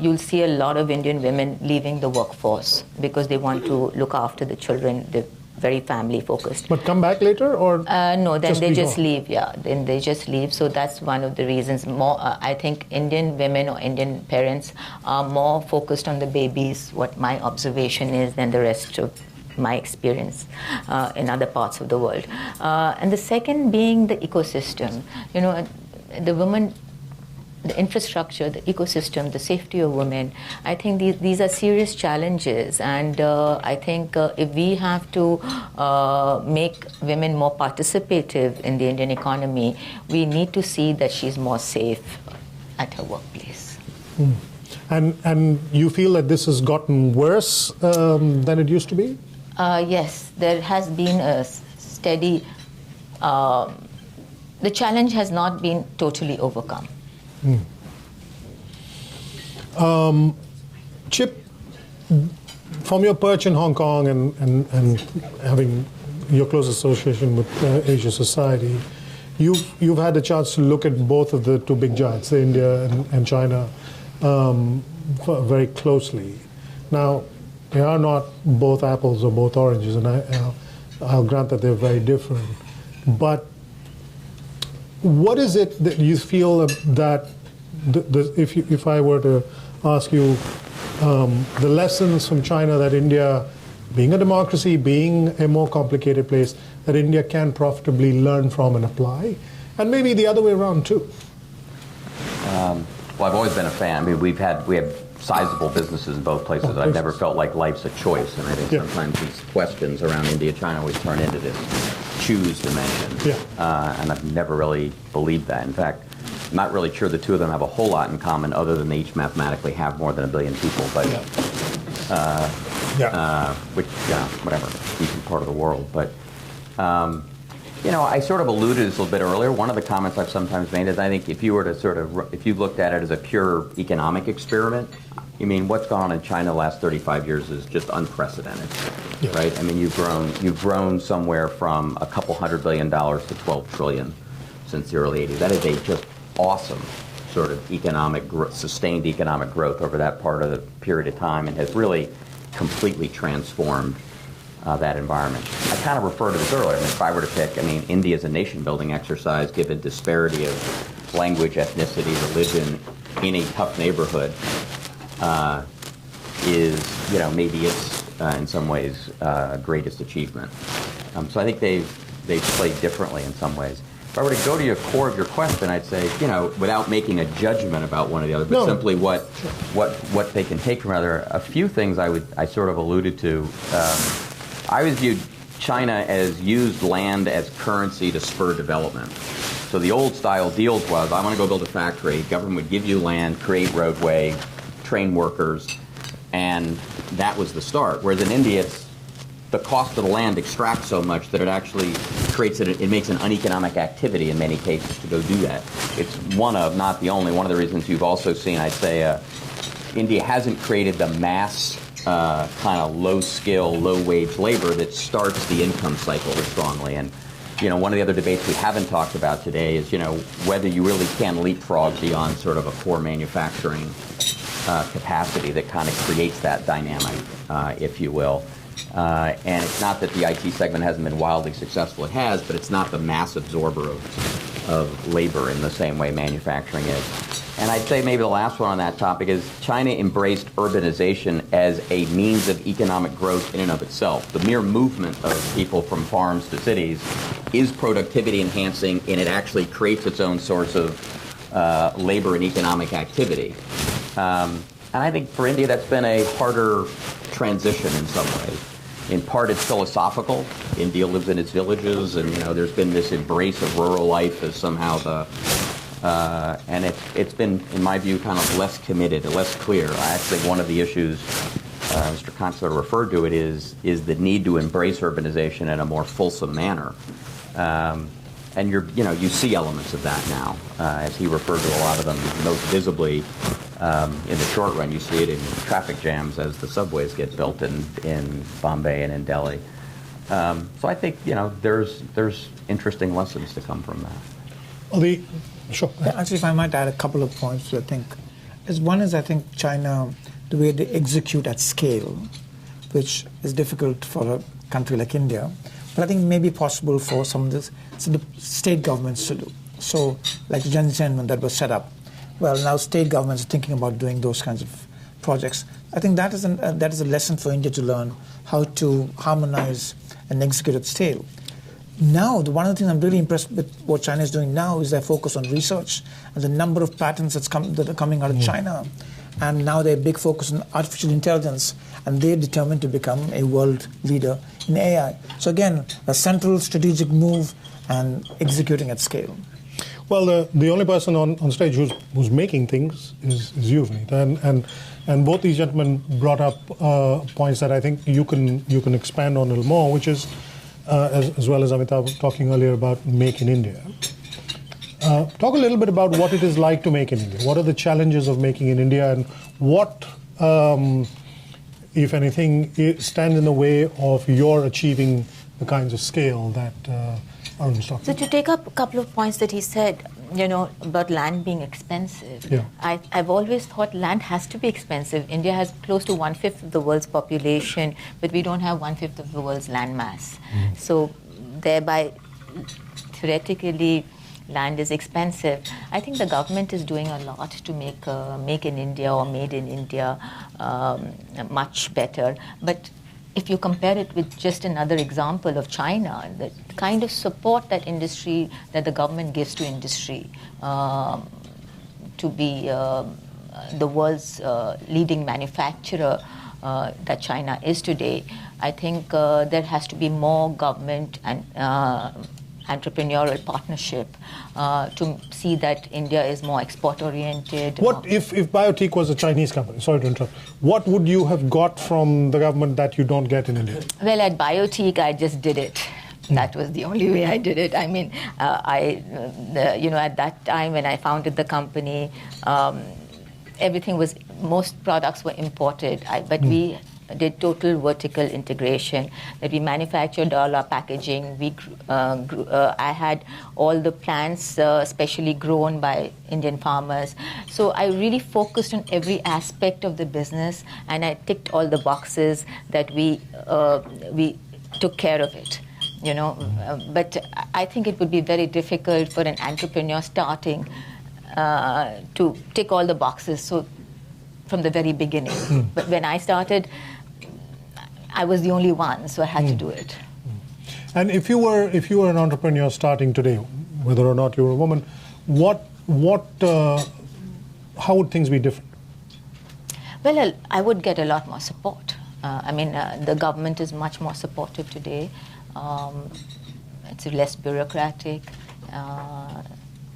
you'll see a lot of Indian women leaving the workforce because they want to look after the children. They're very family focused. But come back later, or no? Then they just leave. Yeah, then they just leave. So that's one of the reasons. More, I think Indian women or Indian parents are more focused on the babies. What my observation is than the rest of my experience in other parts of the world. And the second being the ecosystem. The women, the infrastructure, the ecosystem, the safety of women. I think these are serious challenges, and I think if we have to make women more participative in the Indian economy, we need to see that she's more safe at her workplace. And you feel that this has gotten worse than it used to be? Yes, there has been a steady. The challenge has not been totally overcome. Chip, from your perch in Hong Kong and having your close association with Asia Society, you've had a chance to look at both of the two big giants, India and China, very closely. Now, they are not both apples or both oranges, and I'll grant that they're very different. But what is it that you feel that, if I were to ask you the lessons from China that India, being a democracy, being a more complicated place, that India can profitably learn from and apply, and maybe the other way around too? Well, I've always been a fan. I mean, we have sizable businesses in both places. I've never felt like life's a choice, and I think sometimes these questions around India-China always turn into this choose dimension. And I've never really believed that. In fact, I'm not really sure the two of them have a whole lot in common, other than they each mathematically have more than 1 billion people. But which, whatever, decent part of the world. But I sort of alluded to this a little bit earlier. One of the comments I've sometimes made is I think if you were to if you looked at it as a pure economic experiment, what's gone on in China the last 35 years is just unprecedented, right? I mean, you've grown somewhere from a couple $100 billion to 12 trillion since the early 80s. That is a just awesome sort of sustained economic growth over that part of the period of time, and has really completely transformed that environment. I kind of referred to this earlier. I mean, if I were to pick, India is a nation-building exercise given disparity of language, ethnicity, religion in a tough neighborhood is, maybe its, in some ways, greatest achievement. So I think they've played differently in some ways. If I were to go to your core of your question, I'd say, without making a judgment about one or the other, but simply what they can take from another, a few things I sort of alluded to. I always viewed China as used land as currency to spur development. So the old style deals was, I want to go build a factory, government would give you land, create roadway, train workers, and that was the start. Whereas in India, it's the cost of the land extracts so much that it actually it makes an uneconomic activity in many cases to go do that. It's one of, not the only, one of the reasons you've also seen, I'd say, India hasn't created the mass kind of low-skill, low-wage labor that starts the income cycle strongly. And, one of the other debates we haven't talked about today is, whether you really can leapfrog beyond sort of a core manufacturing capacity that kind of creates that dynamic, if you will. And it's not that the IT segment hasn't been wildly successful. It has, but it's not the mass absorber of labor in the same way manufacturing is. And I'd say maybe the last one on that topic is China embraced urbanization as a means of economic growth in and of itself. The mere movement of people from farms to cities is productivity enhancing, and it actually creates its own source of labor and economic activity. And I think for India that's been a harder transition in some ways. In part, it's philosophical. India lives in its villages, and there's been this embrace of rural life as somehow and it's been, in my view, kind of less committed, less clear. Actually, one of the issues, Mr. Kant sort of referred to it, is the need to embrace urbanization in a more fulsome manner. And you see elements of that now, as he referred to a lot of them most visibly. In the short run, you see it in traffic jams as the subways get built in Bombay and in Delhi. So I think there's interesting lessons to come from that. Sure. Actually, if I might add a couple of points, I think one is China, the way they execute at scale, which is difficult for a country like India, but I think may be possible for some of the state governments to do. So, like the Janjan that was set up. Well, now state governments are thinking about doing those kinds of projects. I think that is a lesson for India to learn how to harmonize and execute at scale. Now, one of the things I'm really impressed with what China is doing now is their focus on research and the number of patents that are coming out of China. And now their big focus on artificial intelligence, and they're determined to become a world leader in AI. So again, a central strategic move and executing at scale. Well, the only person on stage who's making things is you, Vinita, and both these gentlemen brought up points that I think you can expand on a little more, which is as well as Amitabh talking earlier about Make in India. Talk a little bit about what it is like to make in India. What are the challenges of making in India, and what, if anything, stands in the way of your achieving the kinds of scale that Arun was talking about? So to take up a couple of points that he said, about land being expensive. Yeah. I've always thought land has to be expensive. India has close to 1/5 of the world's population, but we don't have 1/5 of the world's land mass. So thereby, theoretically, land is expensive. I think the government is doing a lot to make in India or made in India much better. But if you compare it with just another example of China, the kind of support that the government gives to industry to be the world's leading manufacturer that China is today, I think there has to be more government and entrepreneurial partnership to see that India is more export-oriented. What if Biotique was a Chinese company? Sorry to interrupt. What would you have got from the government that you don't get in India? Well, at Biotique, I just did it. That was the only way I did it. I mean, at that time when I founded the company, most products were imported, but we did total vertical integration, that we manufactured all our packaging. I had all the plants specially grown by Indian farmers. So I really focused on every aspect of the business, and I ticked all the boxes that we took care of it. But I think it would be very difficult for an entrepreneur starting to tick all the boxes so from the very beginning. But when I started, I was the only one, so I had to do it. And if you were an entrepreneur starting today, whether or not you were a woman, how would things be different? Well, I would get a lot more support. The government is much more supportive today. It's less bureaucratic.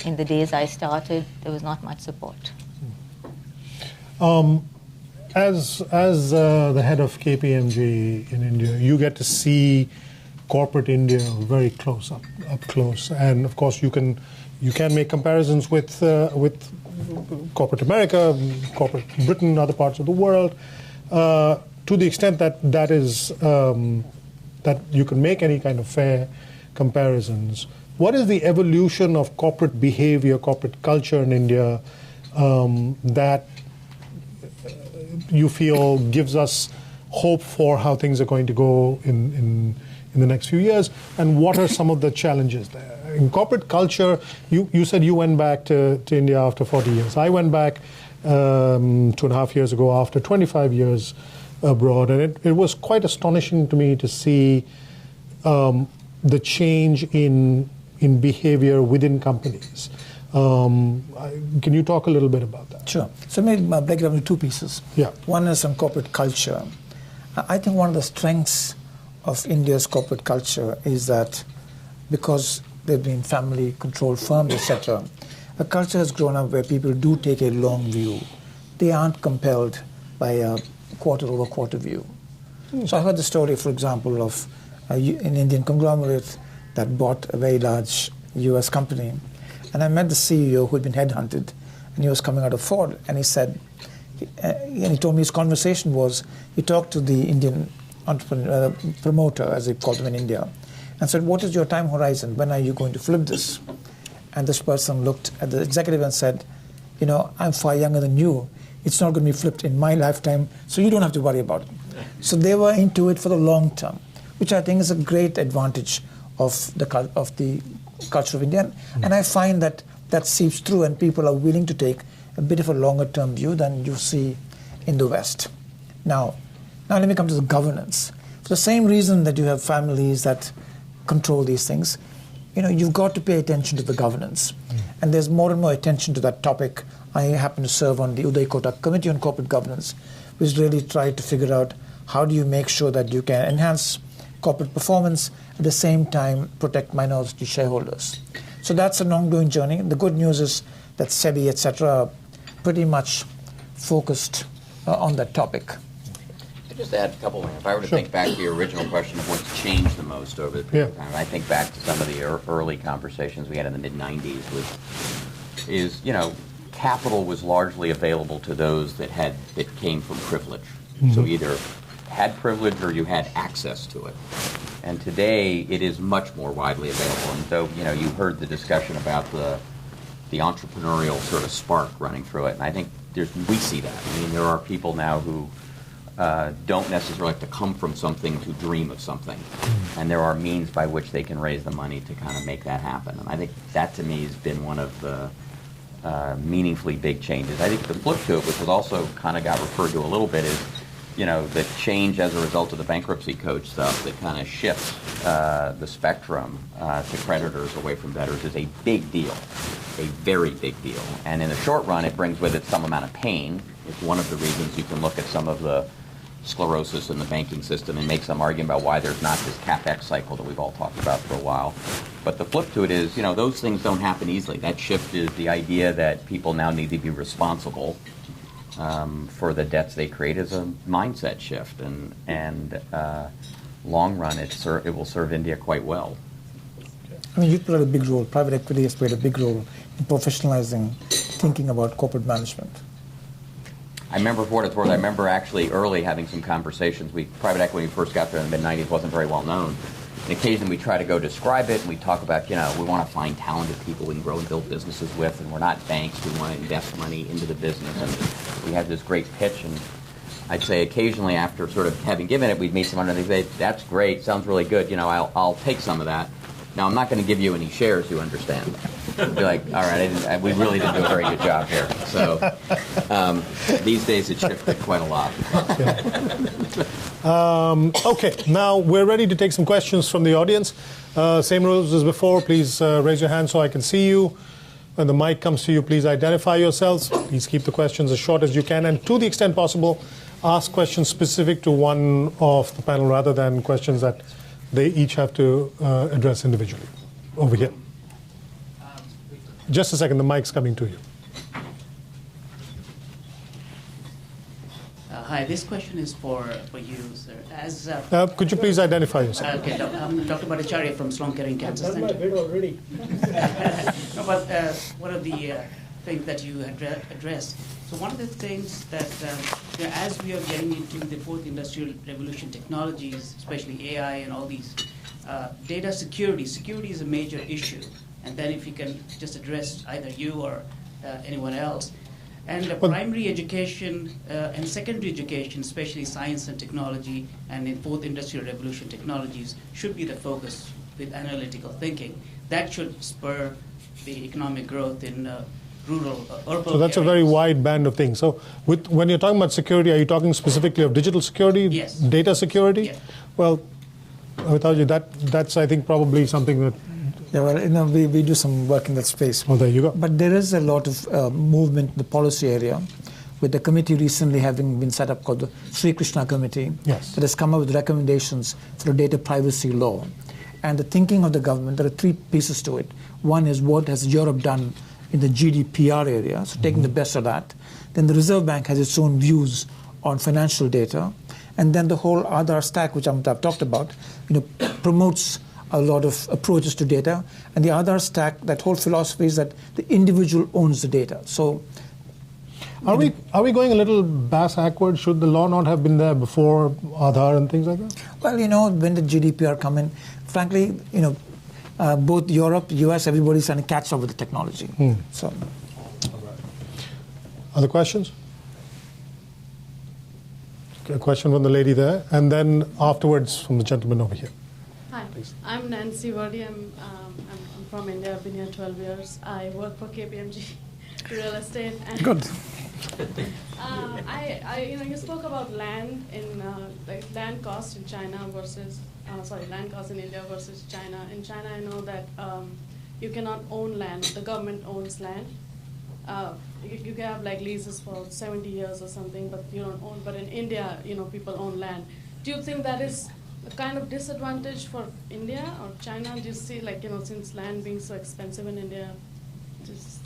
In the days I started, there was not much support. As the head of KPMG in India, you get to see corporate India very up close, and of course you can make comparisons with corporate America, corporate Britain, other parts of the world, to the extent that is that you can make any kind of fair comparisons. What is the evolution of corporate behavior, corporate culture in India that you feel gives us hope for how things are going to go in the next few years, and what are some of the challenges there? In corporate culture, you said you went back to India after 40 years. I went back 2.5 years ago after 25 years abroad, and it was quite astonishing to me to see the change in behavior within companies. Can you talk a little bit about that? Sure. So maybe break it up into two pieces. Yeah. One is on corporate culture. I think one of the strengths of India's corporate culture is that because they've been family-controlled firms, etc., a culture has grown up where people do take a long view. They aren't compelled by a quarter-over-quarter view. So I heard the story, for example, of an Indian conglomerate that bought a very large US company. And I met the CEO who had been headhunted, and he was coming out of Ford, and he said, and he told me his conversation was, he talked to the Indian entrepreneur, promoter, as they call them in India, and said, what is your time horizon? When are you going to flip this? And this person looked at the executive and said, I'm far younger than you. It's not going to be flipped in my lifetime, so you don't have to worry about it. So they were into it for the long term, which I think is a great advantage of the culture of India. And I find that seeps through, and people are willing to take a bit of a longer term view than you see in the West. Now let me come to the governance. For the same reason that you have families that control these things, you've got to pay attention to the governance. And there's more and more attention to that topic. I happen to serve on the Uday Kotak Committee on Corporate Governance, which really tried to figure out how do you make sure that you can enhance corporate performance, at the same time protect minority shareholders. So that's an ongoing journey. The good news is that SEBI, etc., are pretty much focused on that topic. Just add a couple. If I were to think back to your original question of what's changed the most over the period of time, I think back to some of the early conversations we had in the mid-'90s capital was largely available to those that came from privilege. So either had privilege or you had access to it. And today it is much more widely available. And so, you heard the discussion about the entrepreneurial sort of spark running through it. And I think we see that. I mean, there are people now who don't necessarily have to come from something to dream of something. And there are means by which they can raise the money to kind of make that happen. And I think that, to me, has been one of the meaningfully big changes. I think the flip to it, which was also kind of got referred to a little bit, is the change as a result of the bankruptcy code stuff that kind of shifts the spectrum to creditors away from debtors is a big deal, a very big deal. And in the short run, it brings with it some amount of pain. It's one of the reasons you can look at some of the sclerosis in the banking system and make some argument about why there's not this CapEx cycle that we've all talked about for a while. But the flip to it is, those things don't happen easily. That shift is the idea that people now need to be responsible for the debts they create is a mindset shift, and long run it will serve India quite well. I mean, you played a big role. Private equity has played a big role in professionalizing thinking about corporate management. I remember, for what it's worth, I remember actually early having some conversations. Private equity first got there in the mid-'90s wasn't very well known. And occasionally we try to go describe it, and we talk about, we want to find talented people we can grow and build businesses with, and we're not banks. We want to invest money into the business. And we had this great pitch, and I'd say occasionally after sort of having given it, we'd meet someone and they'd say, that's great, sounds really good, I'll take some of that. Now, I'm not going to give you any shares, you understand. I'd be like, all right, we really didn't do a very good job here. So these days it shifted quite a lot. Okay, now we're ready to take some questions from the audience. Same rules as before. Please raise your hand so I can see you. When the mic comes to you, please identify yourselves. Please keep the questions as short as you can. And to the extent possible, ask questions specific to one of the panel rather than questions that they each have to address individually. Over here. Just a second, the mic's coming to you. Hi, this question is for you, sir. As Could you please identify yourself? okay, I'm Dr. Bhattacharya from Sloan Kettering Cancer Center. already. No, but one of the things that you addressed. So one of the things that, as we are getting into the fourth industrial revolution technologies, especially AI and all these, data security is a major issue. And then if you can just address either you or anyone else. And primary education and secondary education, especially science and technology and in fourth industrial revolution technologies, should be the focus with analytical thinking. That should spur the economic growth in rural, urban So that's a very areas. wide band of things. So when you're talking about security, are you talking specifically of digital security? Yes. Data security? Yes. Well, without you, that's, I think, probably something that... Yeah, well, we do some work in that space. Oh, there you go. But there is a lot of movement in the policy area, with the committee recently having been set up called the Sri Krishna Committee, Yes. that has come up with recommendations for a data privacy law. And the thinking of the government, there are three pieces to it. One is what has Europe done in the GDPR area, so taking the best of that. Then the Reserve Bank has its own views on financial data. And then the whole Aadhaar stack, which I've talked about, promotes a lot of approaches to data. And the Aadhaar stack, that whole philosophy is that the individual owns the data. So Are we going a little backward? Should the law not have been there before Aadhaar and things like that? well, when did GDPR come in? Frankly, both Europe, US, everybody's trying to catch up with the technology. So, Other questions? A question from the lady there, and then afterwards from the gentleman over here. Hi, I'm Nancy Vardy. I'm from India. I've been here 12 years. I work for KPMG real estate. And good. You spoke about land in like land cost in China versus land cost in India versus China. In China, I know that you cannot own land. The government owns land. You can have like leases for 70 years or something, but you don't own. But in India, people own land. Do you think that is a kind of disadvantage for India or China? Do you see since land being so expensive in India, just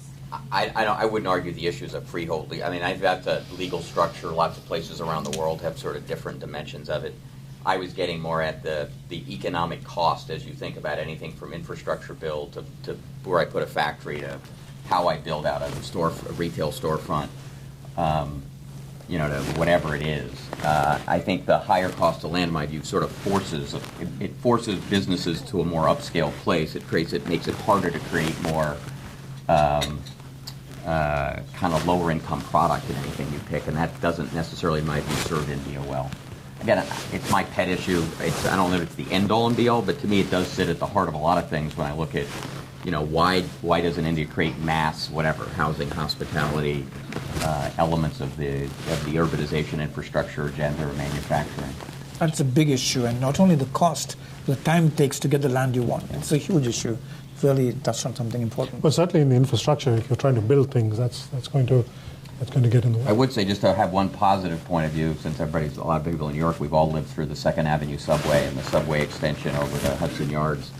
I wouldn't argue the issues of freehold. I mean, I've got the legal structure. Lots of places around the world have sort of different dimensions of it. I was getting more at the economic cost as you think about anything from infrastructure build to where I put a factory to how I build out a retail storefront, to whatever it is. I think the higher cost of land, in my view, sort of forces businesses to a more upscale place. It makes it harder to create more kind of lower income product in anything you pick, and that doesn't necessarily, in my view, serve India well. Again, it's my pet issue. I don't know if it's the end all and be all, but to me it does sit at the heart of a lot of things when I look at, why doesn't India create mass, housing, hospitality, elements of the urbanization infrastructure agenda or manufacturing? That's a big issue, and not only the cost, the time it takes to get the land you want. It's a huge issue. Really touched on something important. Well, certainly in the infrastructure, if you're trying to build things, that's going to get in the way. I would say, just to have one positive point of view, since a lot of people in New York, we've all lived through the 2nd Avenue subway and the subway extension over the Hudson Yards.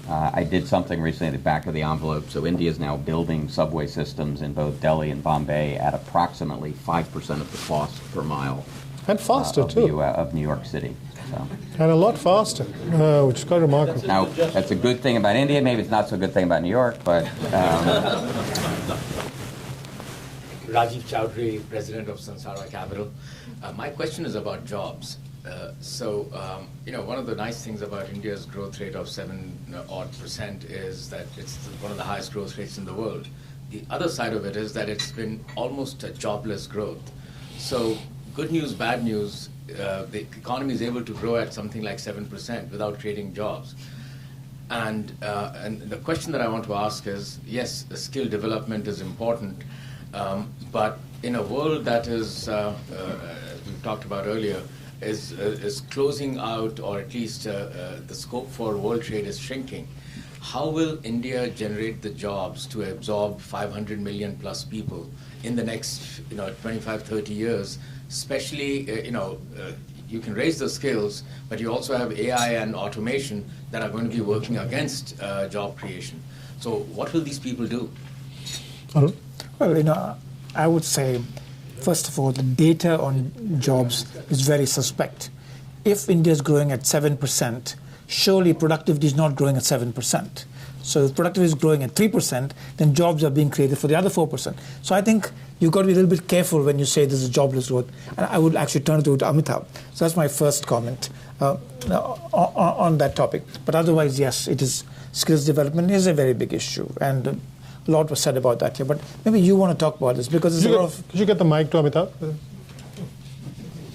I did something recently at the back of the envelope. So India is now building subway systems in both Delhi and Bombay at approximately 5% of the cost per mile. And faster, too. Of New York City. So. And a lot faster, which is quite remarkable. Now, that's a good thing about India. Maybe it's not so good thing about New York, but... Rajiv Chowdhury, president of Sansara Capital. My question is about jobs. One of the nice things about India's growth rate of 7% is that it's one of the highest growth rates in the world. The other side of it is that it's been almost a jobless growth. So good news, bad news, the economy is able to grow at something like 7% without creating jobs. And the question that I want to ask is, yes, the skill development is important, but in a world that is, as we've talked about earlier, is closing out, or at least the scope for world trade is shrinking, how will India generate the jobs to absorb 500 million plus people in the next 25, 30 years, especially, you can raise the skills, but you also have AI and automation that are going to be working against job creation. So what will these people do? Arun? Well, I would say, first of all, the data on jobs is very suspect. If India is growing at 7%, surely productivity is not growing at 7%. So if productivity is growing at 3%, then jobs are being created for the other 4%. So I think you've got to be a little bit careful when you say this is jobless growth. And I would actually turn it over to Amitabh. So that's my first comment on that topic. But otherwise, yes, it is, skills development is a very big issue. And a lot was said about that here. But maybe you want to talk about this, because there's a lot of... Could you get the mic to Amitabh?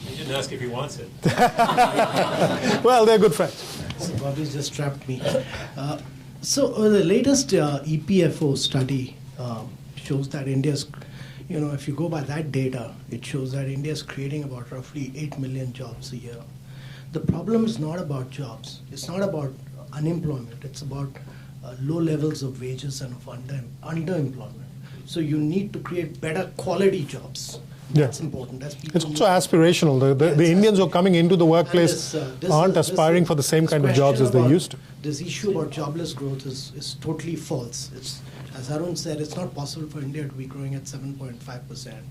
He didn't ask if he wants it. Well, they're good friends. So Bobby's just trapped me. So the latest EPFO study shows that India's, if you go by that data, it shows that India is creating about roughly 8 million jobs a year. The problem is not about jobs. It's not about unemployment. It's about low levels of wages and of underemployment. So you need to create better quality jobs. Yeah. That's important. That's It's also aspirational. The Indians who are coming into the workplace aren't aspiring for the same kind of jobs as they used to. This issue about jobless growth is totally false. It's, as Arun said, it's not possible for India to be growing at 7.5%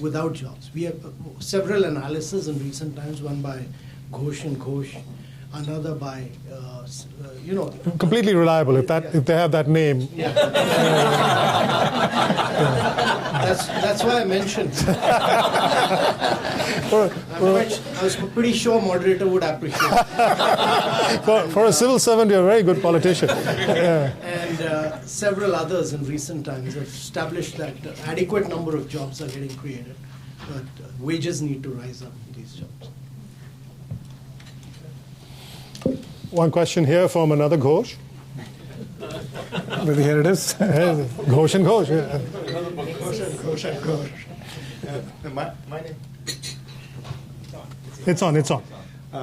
without jobs. We have several analyses in recent times, one by Ghosh and Ghosh, another by, Completely reliable if they have that name. Yeah. That's why I mentioned. I was pretty sure moderator would appreciate it. For a civil servant, you're a very good politician. Yeah. And several others in recent times have established that adequate number of jobs are getting created, but wages need to rise up in these jobs. One question here from another Ghosh. Maybe here it is. Ghosh and Ghosh. Yeah. Ghosh and Ghosh. My name. It's on.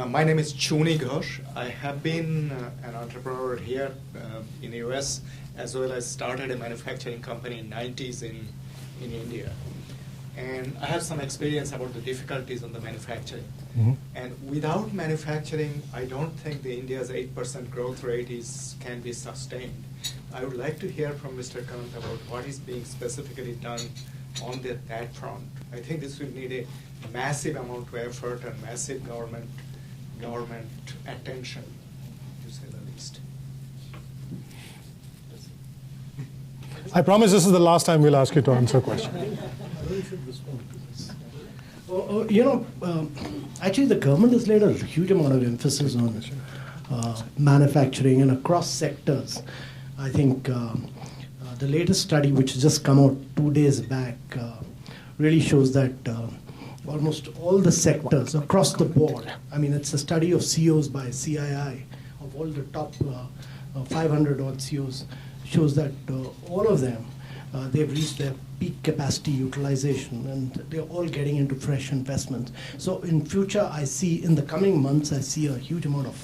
My name is Chuni Ghosh. I have been an entrepreneur here in the US, as well as started a manufacturing company in the 90s in India. And I have some experience about the difficulties on the manufacturing. Mm-hmm. And without manufacturing, I don't think the India's 8% growth rate can be sustained. I would like to hear from Mr. Kant about what is being specifically done on that front. I think this will need a massive amount of effort and massive government attention, to say the least. I promise this is the last time we'll ask you to answer a question. Actually, the government has laid a huge amount of emphasis on manufacturing and across sectors. I think the latest study, which has just come out 2 days back, really shows that almost all the sectors across the board, I mean, it's a study of CEOs by CII, of all the top 500 odd CEOs, shows that all of them, they've reached their peak capacity utilization, and they're all getting into fresh investments. So in future, in the coming months, I see a huge amount of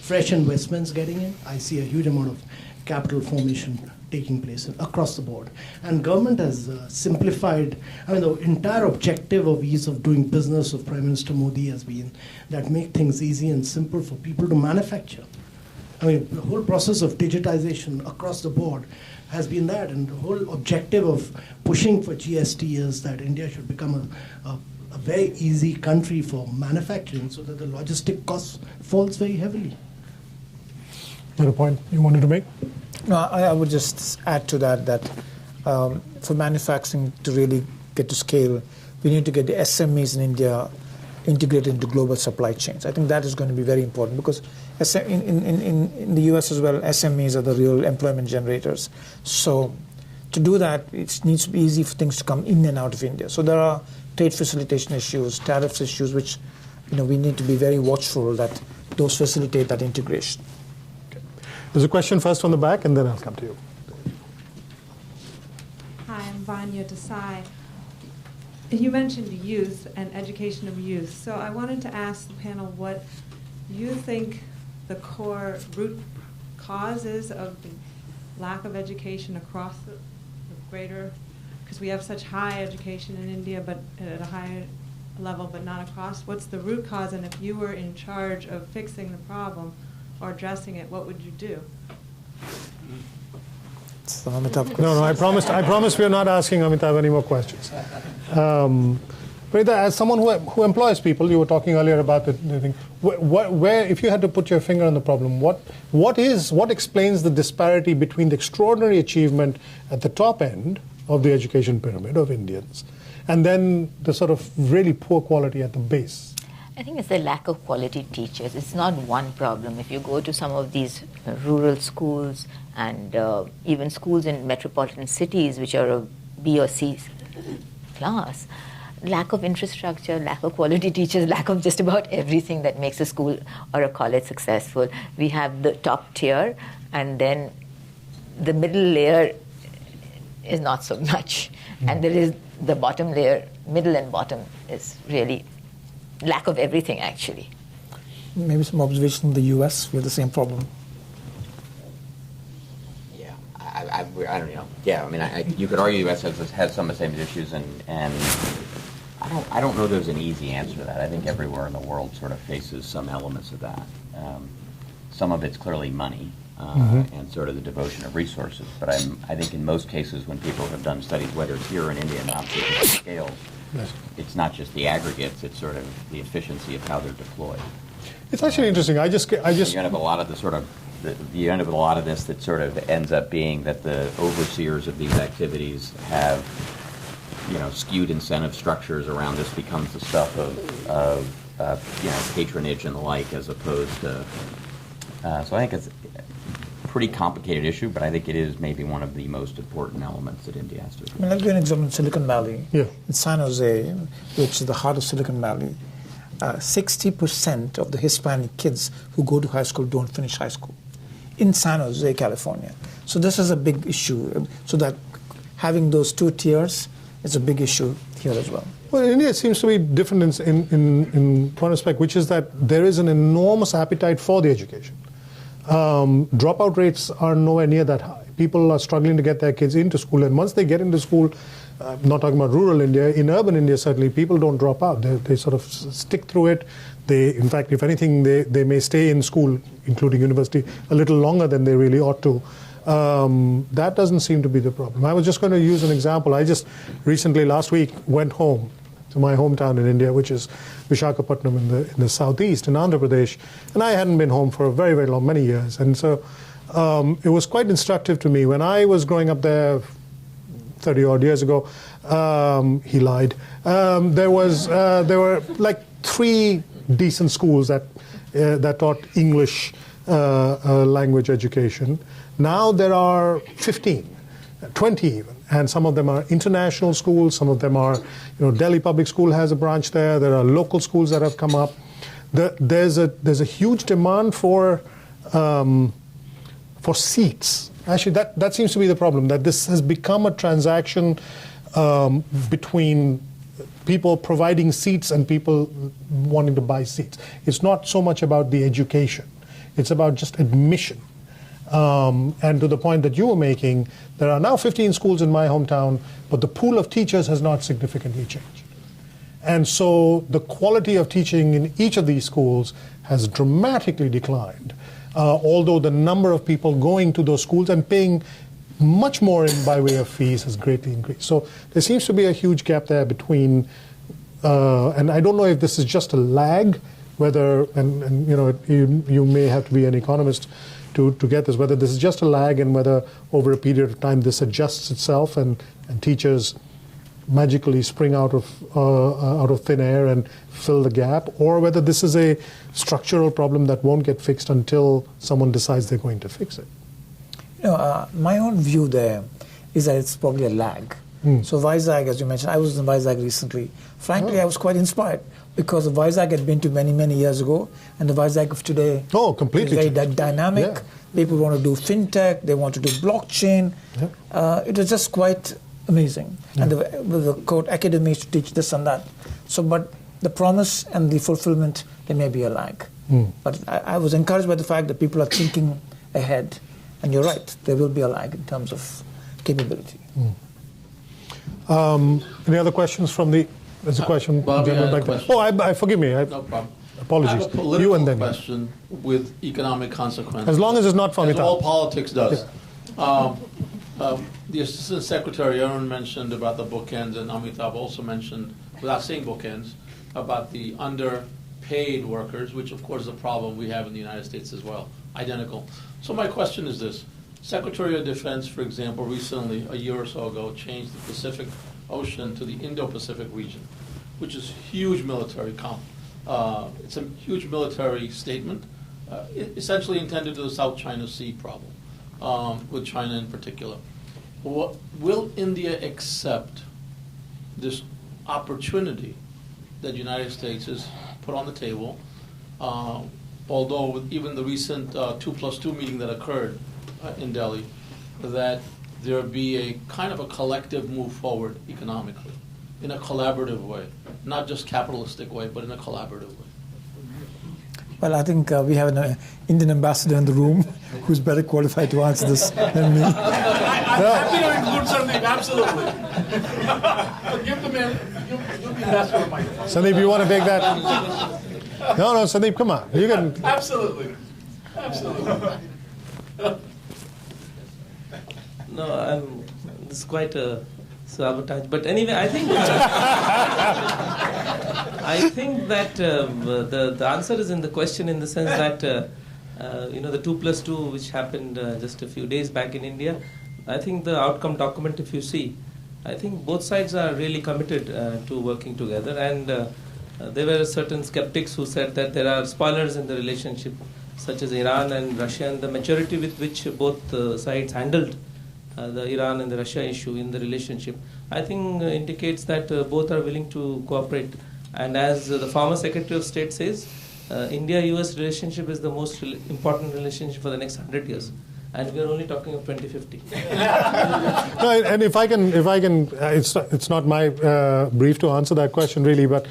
fresh investments getting in. I see a huge amount of capital formation taking place across the board. And government has simplified, the entire objective of ease of doing business of Prime Minister Modi has been that make things easy and simple for people to manufacture. The whole process of digitization across the board has been that, and the whole objective of pushing for GST is that India should become a very easy country for manufacturing so that the logistic cost falls very heavily. Is that a point you wanted to make? No, I would just add to that for manufacturing to really get to scale, we need to get the SMEs in India integrated into global supply chains. I think that is going to be very important, because in the US as well, SMEs are the real employment generators. So To do that, it needs to be easy for things to come in and out of India. So there are trade facilitation issues, tariffs issues, which we need to be very watchful that those facilitate that integration. Okay. There's a question first from the back, and then I'll come to you. Hi, I'm Vanya Desai. You mentioned youth and education of youth. So I wanted to ask the panel what you think the core root cause is of the lack of education across the greater, because we have such high education in India, but at a high level, but not across. What's the root cause, and if you were in charge of fixing the problem or addressing it, what would you do? No, I promised we are not asking Amitabh any more questions. But as someone who employs people, you were talking earlier about the thing. Where, if you had to put your finger on the problem, what explains the disparity between the extraordinary achievement at the top end of the education pyramid of Indians, and then the sort of really poor quality at the base? I think it's the lack of quality teachers. It's not one problem. If you go to some of these rural schools and even schools in metropolitan cities, which are a B or C class, lack of infrastructure, lack of quality teachers, lack of just about everything that makes a school or a college successful. We have the top tier, and then the middle layer is not so much. And there is the bottom layer, middle and bottom is really lack of everything, actually. Maybe some observation in the US, we have the same problem. Yeah, I don't know. Yeah, I mean, you could argue the U.S. has some of the same issues, and I don't know there's an easy answer to that. I think everywhere in the world sort of faces some elements of that. Some of it's clearly money and sort of the devotion of resources. But I think in most cases when people have done studies, whether it's here or in India, not different scales, yes, it's not just the aggregates, it's sort of the efficiency of how they're deployed. It's actually interesting. You end up with a lot of the sort of you end up with a lot of this that sort of ends up being that the overseers of these activities have, skewed incentive structures around this, becomes the stuff of patronage and the like, as opposed to. So I think it's a pretty complicated issue, but I think it is maybe one of the most important elements that India has to address. I'll give you an example in Silicon Valley. Yeah. In San Jose, which is the heart of Silicon Valley, 60% of the Hispanic kids who go to high school don't finish high school in San Jose, California. So this is a big issue. So that having those two tiers is a big issue here as well. Well, India seems to be different in one aspect, which is that there is an enormous appetite for the education. Dropout rates are nowhere near that high. People are struggling to get their kids into school, and once they get into school, not talking about rural India, in urban India certainly, people don't drop out. They sort of stick through it. In fact, if anything, they may stay in school, including university, a little longer than they really ought to. That doesn't seem to be the problem. I was just going to use an example. I just recently, last week, went home to my hometown in India, which is Visakhapatnam in the southeast, in Andhra Pradesh, and I hadn't been home for a very, very long, many years. And so it was quite instructive to me. When I was growing up there 30-odd years ago, he lied. There were like 3 decent schools that taught English language education. Now there are 15, 20 even, and some of them are international schools. Some of them are, Delhi Public School has a branch there. There are local schools that have come up. There's a huge demand for seats. Actually, that seems to be the problem, that this has become a transaction between people providing seats and people wanting to buy seats. It's not so much about the education. It's about just admission. And to the point that you were making, there are now 15 schools in my hometown, but the pool of teachers has not significantly changed. And so the quality of teaching in each of these schools has dramatically declined, although the number of people going to those schools and paying much more by way of fees has greatly increased. So there seems to be a huge gap there between, and I don't know if this is just a lag, whether, and you may have to be an economist to get this, whether this is just a lag and whether over a period of time this adjusts itself and teachers magically spring out of thin air and fill the gap, or whether this is a structural problem that won't get fixed until someone decides they're going to fix it. My own view there is that it's probably a lag. So Vizag, as you mentioned, I was in Vizag recently. Frankly, I was quite inspired because the Vizag had been to many, many years ago, and the Vizag of today completely is very dynamic. Yeah. People want to do fintech, they want to do blockchain. It was just quite amazing. And the quote, academies to teach this and that. So, but the promise and the fulfillment, there may be a lag. But I was encouraged by the fact that people are thinking ahead. And you're right, there will be a lag in terms of capability. Any other questions from the... There's a question. Bobby, gentleman I had a back there. question. Oh, forgive me. No problem. Apologies. I have a political You and then. question with economic consequences. As long as it's not from As Amitabh. all politics does. The Assistant Secretary, Arun, mentioned about the bookends, and Amitabh also mentioned, without saying bookends, about the underpaid workers, which of course is a problem we have in the United States as well, identical. So my question is this. Secretary of Defense, for example, recently, a year or so ago, changed the Pacific Ocean to the Indo-Pacific region, which is huge military it's a huge military statement, essentially intended to the South China Sea problem, with China in particular. Will India accept this opportunity that the United States has put on the table, although with even the recent 2+2 meeting that occurred in Delhi, that there be a kind of a collective move forward economically, in a collaborative way, not just capitalistic way, but in a collaborative way? Well, I think we have an Indian ambassador in the room who's better qualified to answer this than me. I'm happy to include something, absolutely. Give the ambassador a microphone. Sandeep, you want to take that? No, Sandeep, come on. You can. Absolutely. No, this is quite a sabotage. But anyway, I think that the answer is in the question, in the sense that the 2+2, which happened just a few days back in India, I think the outcome document, if you see, I think both sides are really committed to working together. And there were certain skeptics who said that there are spoilers in the relationship, such as Iran and Russia, and the maturity with which both sides handled the Iran and the Russia issue in the relationship, I think indicates that both are willing to cooperate. And as the former Secretary of State says, India-US relationship is the most important relationship for the next 100 years. And we are only talking of 2050. No, and if I can, it's not my brief to answer that question really, but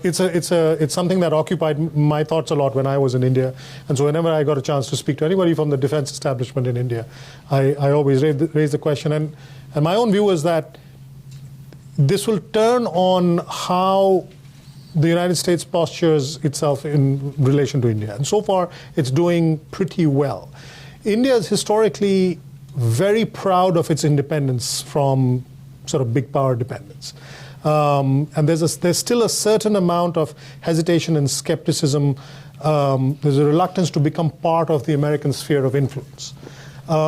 it's something that occupied my thoughts a lot when I was in India, and so whenever I got a chance to speak to anybody from the defense establishment in India, I always raise the question, and my own view is that this will turn on how the United States postures itself in relation to India, and so far it's doing pretty well. India is historically very proud of its independence from sort of big power dependence. And there's still a certain amount of hesitation and skepticism. There's a reluctance to become part of the American sphere of influence.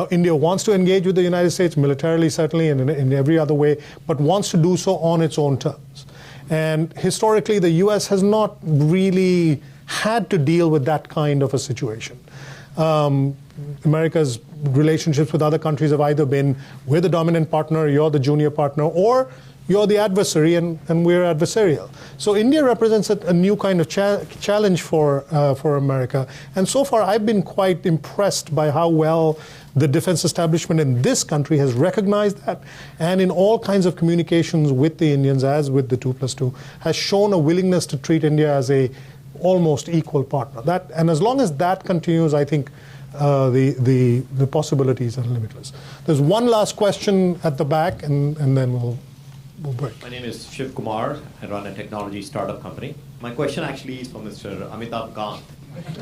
India wants to engage with the United States militarily, certainly, and in every other way, but wants to do so on its own terms. And historically, the US has not really had to deal with that kind of a situation. America's relationships with other countries have either been, we're the dominant partner, you're the junior partner, or you're the adversary and we're adversarial. So India represents a new kind of challenge for America. And so far I've been quite impressed by how well the defense establishment in this country has recognized that, and in all kinds of communications with the Indians, as with the 2+2, has shown a willingness to treat India as a almost equal partner. And as long as that continues, I think the possibilities are limitless. There's one last question at the back, and then we'll break. My name is Kumar. I run a technology startup company. My question actually is for Mr. Amitabh Kant.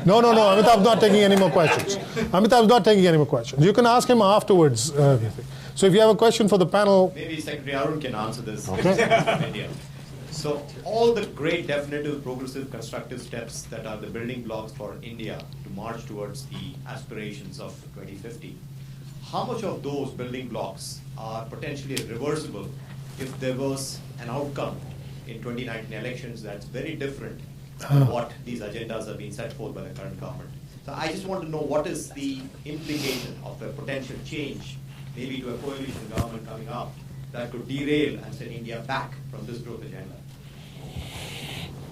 No. Amitabh's not taking any more questions. Amitabh's not taking any more questions. You can ask him afterwards. So if you have a question for the panel... Maybe Secretary Arun can answer this. Okay. So all the great definitive, progressive, constructive steps that are the building blocks for India to march towards the aspirations of 2050, how much of those building blocks are potentially reversible if there was an outcome in 2019 elections that's very different than what these agendas are being set forth by the current government? So I just want to know what is the implication of a potential change maybe to a coalition government coming up, that could derail and set India back from this growth agenda?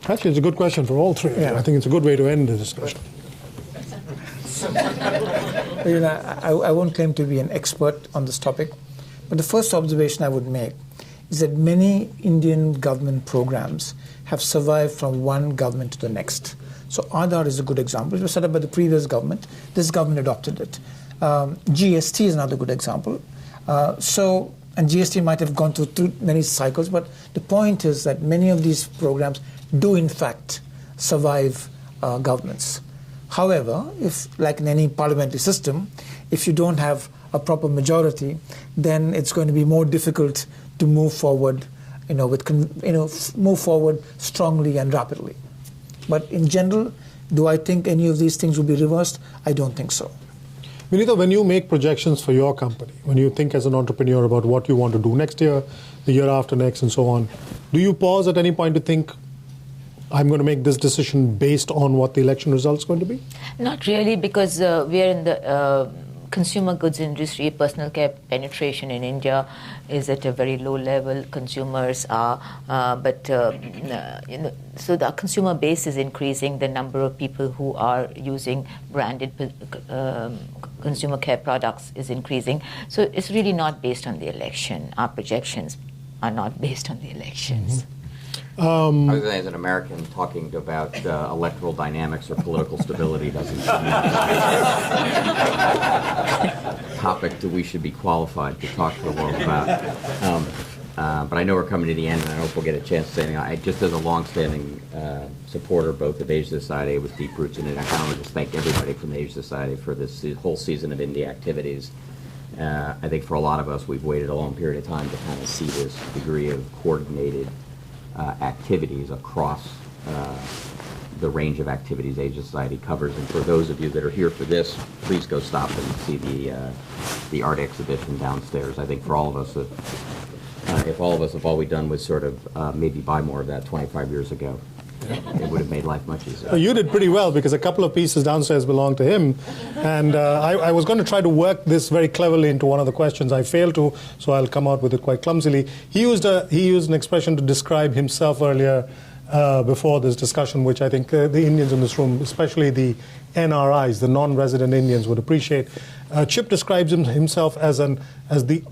Actually, it's a good question for all three of you. I think it's a good way to end the discussion. I won't claim to be an expert on this topic, but the first observation I would make is that many Indian government programs have survived from one government to the next. So Aadhaar is a good example. It was set up by the previous government. This government adopted it. GST is another good example. And GST might have gone through many cycles, but the point is that many of these programs do in fact survive governments. However, if, like in any parliamentary system, if you don't have a proper majority, then it's going to be more difficult to move forward, move forward strongly and rapidly. But in general, do I think any of these things will be reversed? I don't think so. Vinita, when you make projections for your company, when you think as an entrepreneur about what you want to do next year, the year after next, and so on, do you pause at any point to think, I'm going to make this decision based on what the election results are going to be? Not really, because we are in the consumer goods industry. Personal care penetration in India is at a very low level. Consumers are, so the consumer base is increasing. The number of people who are using branded consumer care products is increasing. So it's really not based on the election. Our projections are not based on the elections. I was as an American, talking about electoral dynamics or political stability doesn't seem a topic that we should be qualified to talk to the world about. But I know we're coming to the end, and I hope we'll get a chance to say anything. Just as a long-standing supporter both of Asia Society with deep roots in it, I want to just thank everybody from the Asia Society for this whole season of India activities. I think for a lot of us, we've waited a long period of time to kind of see this degree of coordinated activities across the range of activities Asia Society covers. And for those of you that are here for this, please go stop and see the art exhibition downstairs. I think for all of us, if all we'd done was sort of maybe buy more of that 25 years ago, it would have made life much easier. You did pretty well, because a couple of pieces downstairs belong to him. And I was going to try to work this very cleverly into one of the questions. I failed to, so I'll come out with it quite clumsily. He used an expression to describe himself earlier before this discussion, which I think the Indians in this room, especially the NRIs, the non-resident Indians, would appreciate. Chip describes himself as the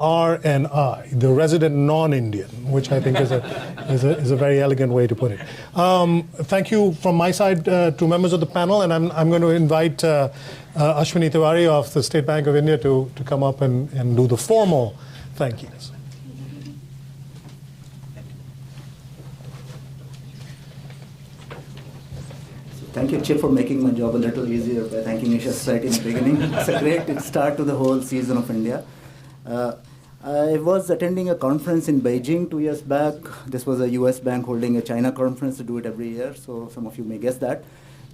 RNI, the resident non-Indian, which I think is a very elegant way to put it. Thank you from my side to members of the panel, and I'm going to invite Ashwini Tiwari of the State Bank of India to come up and do the formal thank yous. Thank you, Chip, for making my job a little easier by thanking Asia Society in the beginning. It's a great start to the whole season of India. I was attending a conference in Beijing 2 years back. This was a US bank holding a China conference to do it every year, so some of you may guess that.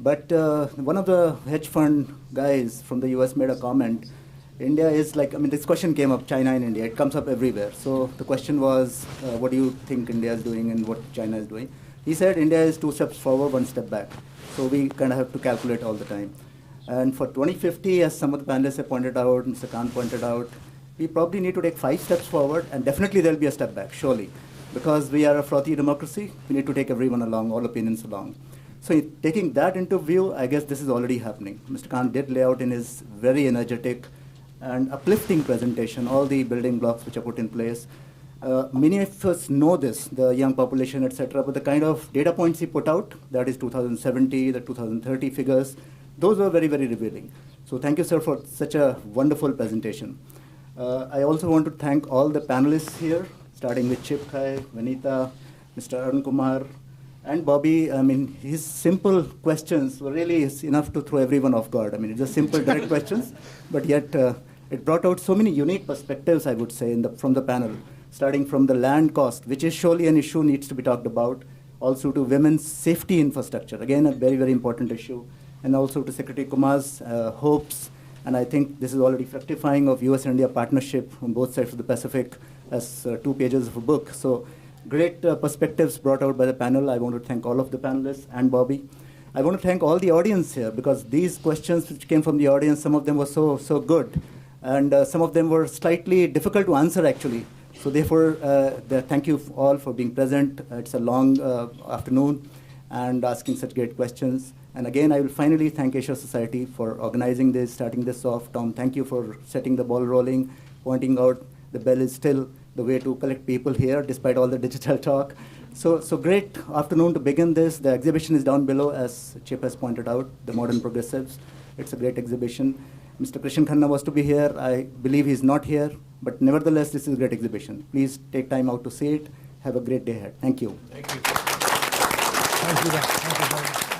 But one of the hedge fund guys from the US made a comment. India is like, this question came up, China and India. It comes up everywhere. So the question was, what do you think India is doing and what China is doing? He said India is 2 steps forward, 1 step back. So we kind of have to calculate all the time. And for 2050, as some of the panelists have pointed out, Mr. Kant pointed out, we probably need to take 5 steps forward, and definitely there'll be a step back, surely. Because we are a frothy democracy, we need to take everyone along, all opinions along. So taking that into view, I guess this is already happening. Mr. Kant did lay out in his very energetic and uplifting presentation all the building blocks which are put in place. Many of us know this, the young population, etc., but the kind of data points he put out, that is 2070, the 2030 figures, those were very, very revealing. So thank you, sir, for such a wonderful presentation. I also want to thank all the panelists here, starting with Chip, Kaye, Vinita, Mr. Arun Kumar, and Bobby. His simple questions were really enough to throw everyone off guard. It's just simple, direct questions, but yet it brought out so many unique perspectives, I would say, from the panel. Starting from the land cost, which is surely an issue needs to be talked about, also to women's safety infrastructure, again a very, very important issue, and also to Secretary Kumar's hopes, and I think this is already fructifying of US-India partnership on both sides of the Pacific as 2 pages of a book. So great perspectives brought out by the panel. I want to thank all of the panelists and Bobby. I want to thank all the audience here, because these questions which came from the audience, some of them were so good. And some of them were slightly difficult to answer, actually. So therefore, thank you all for being present. It's a long afternoon and asking such great questions. And again, I will finally thank Asia Society for organizing this, starting this off. Tom, thank you for setting the ball rolling, pointing out the bell is still the way to collect people here, despite all the digital talk. So great afternoon to begin this. The exhibition is down below, as Chip has pointed out, the Modern Progressives. It's a great exhibition. Mr. Krishan Khanna was to be here. I believe he's not here, but nevertheless, this is a great exhibition. Please take time out to see it. Have a great day ahead. Thank you. Thank you. Thank you very much.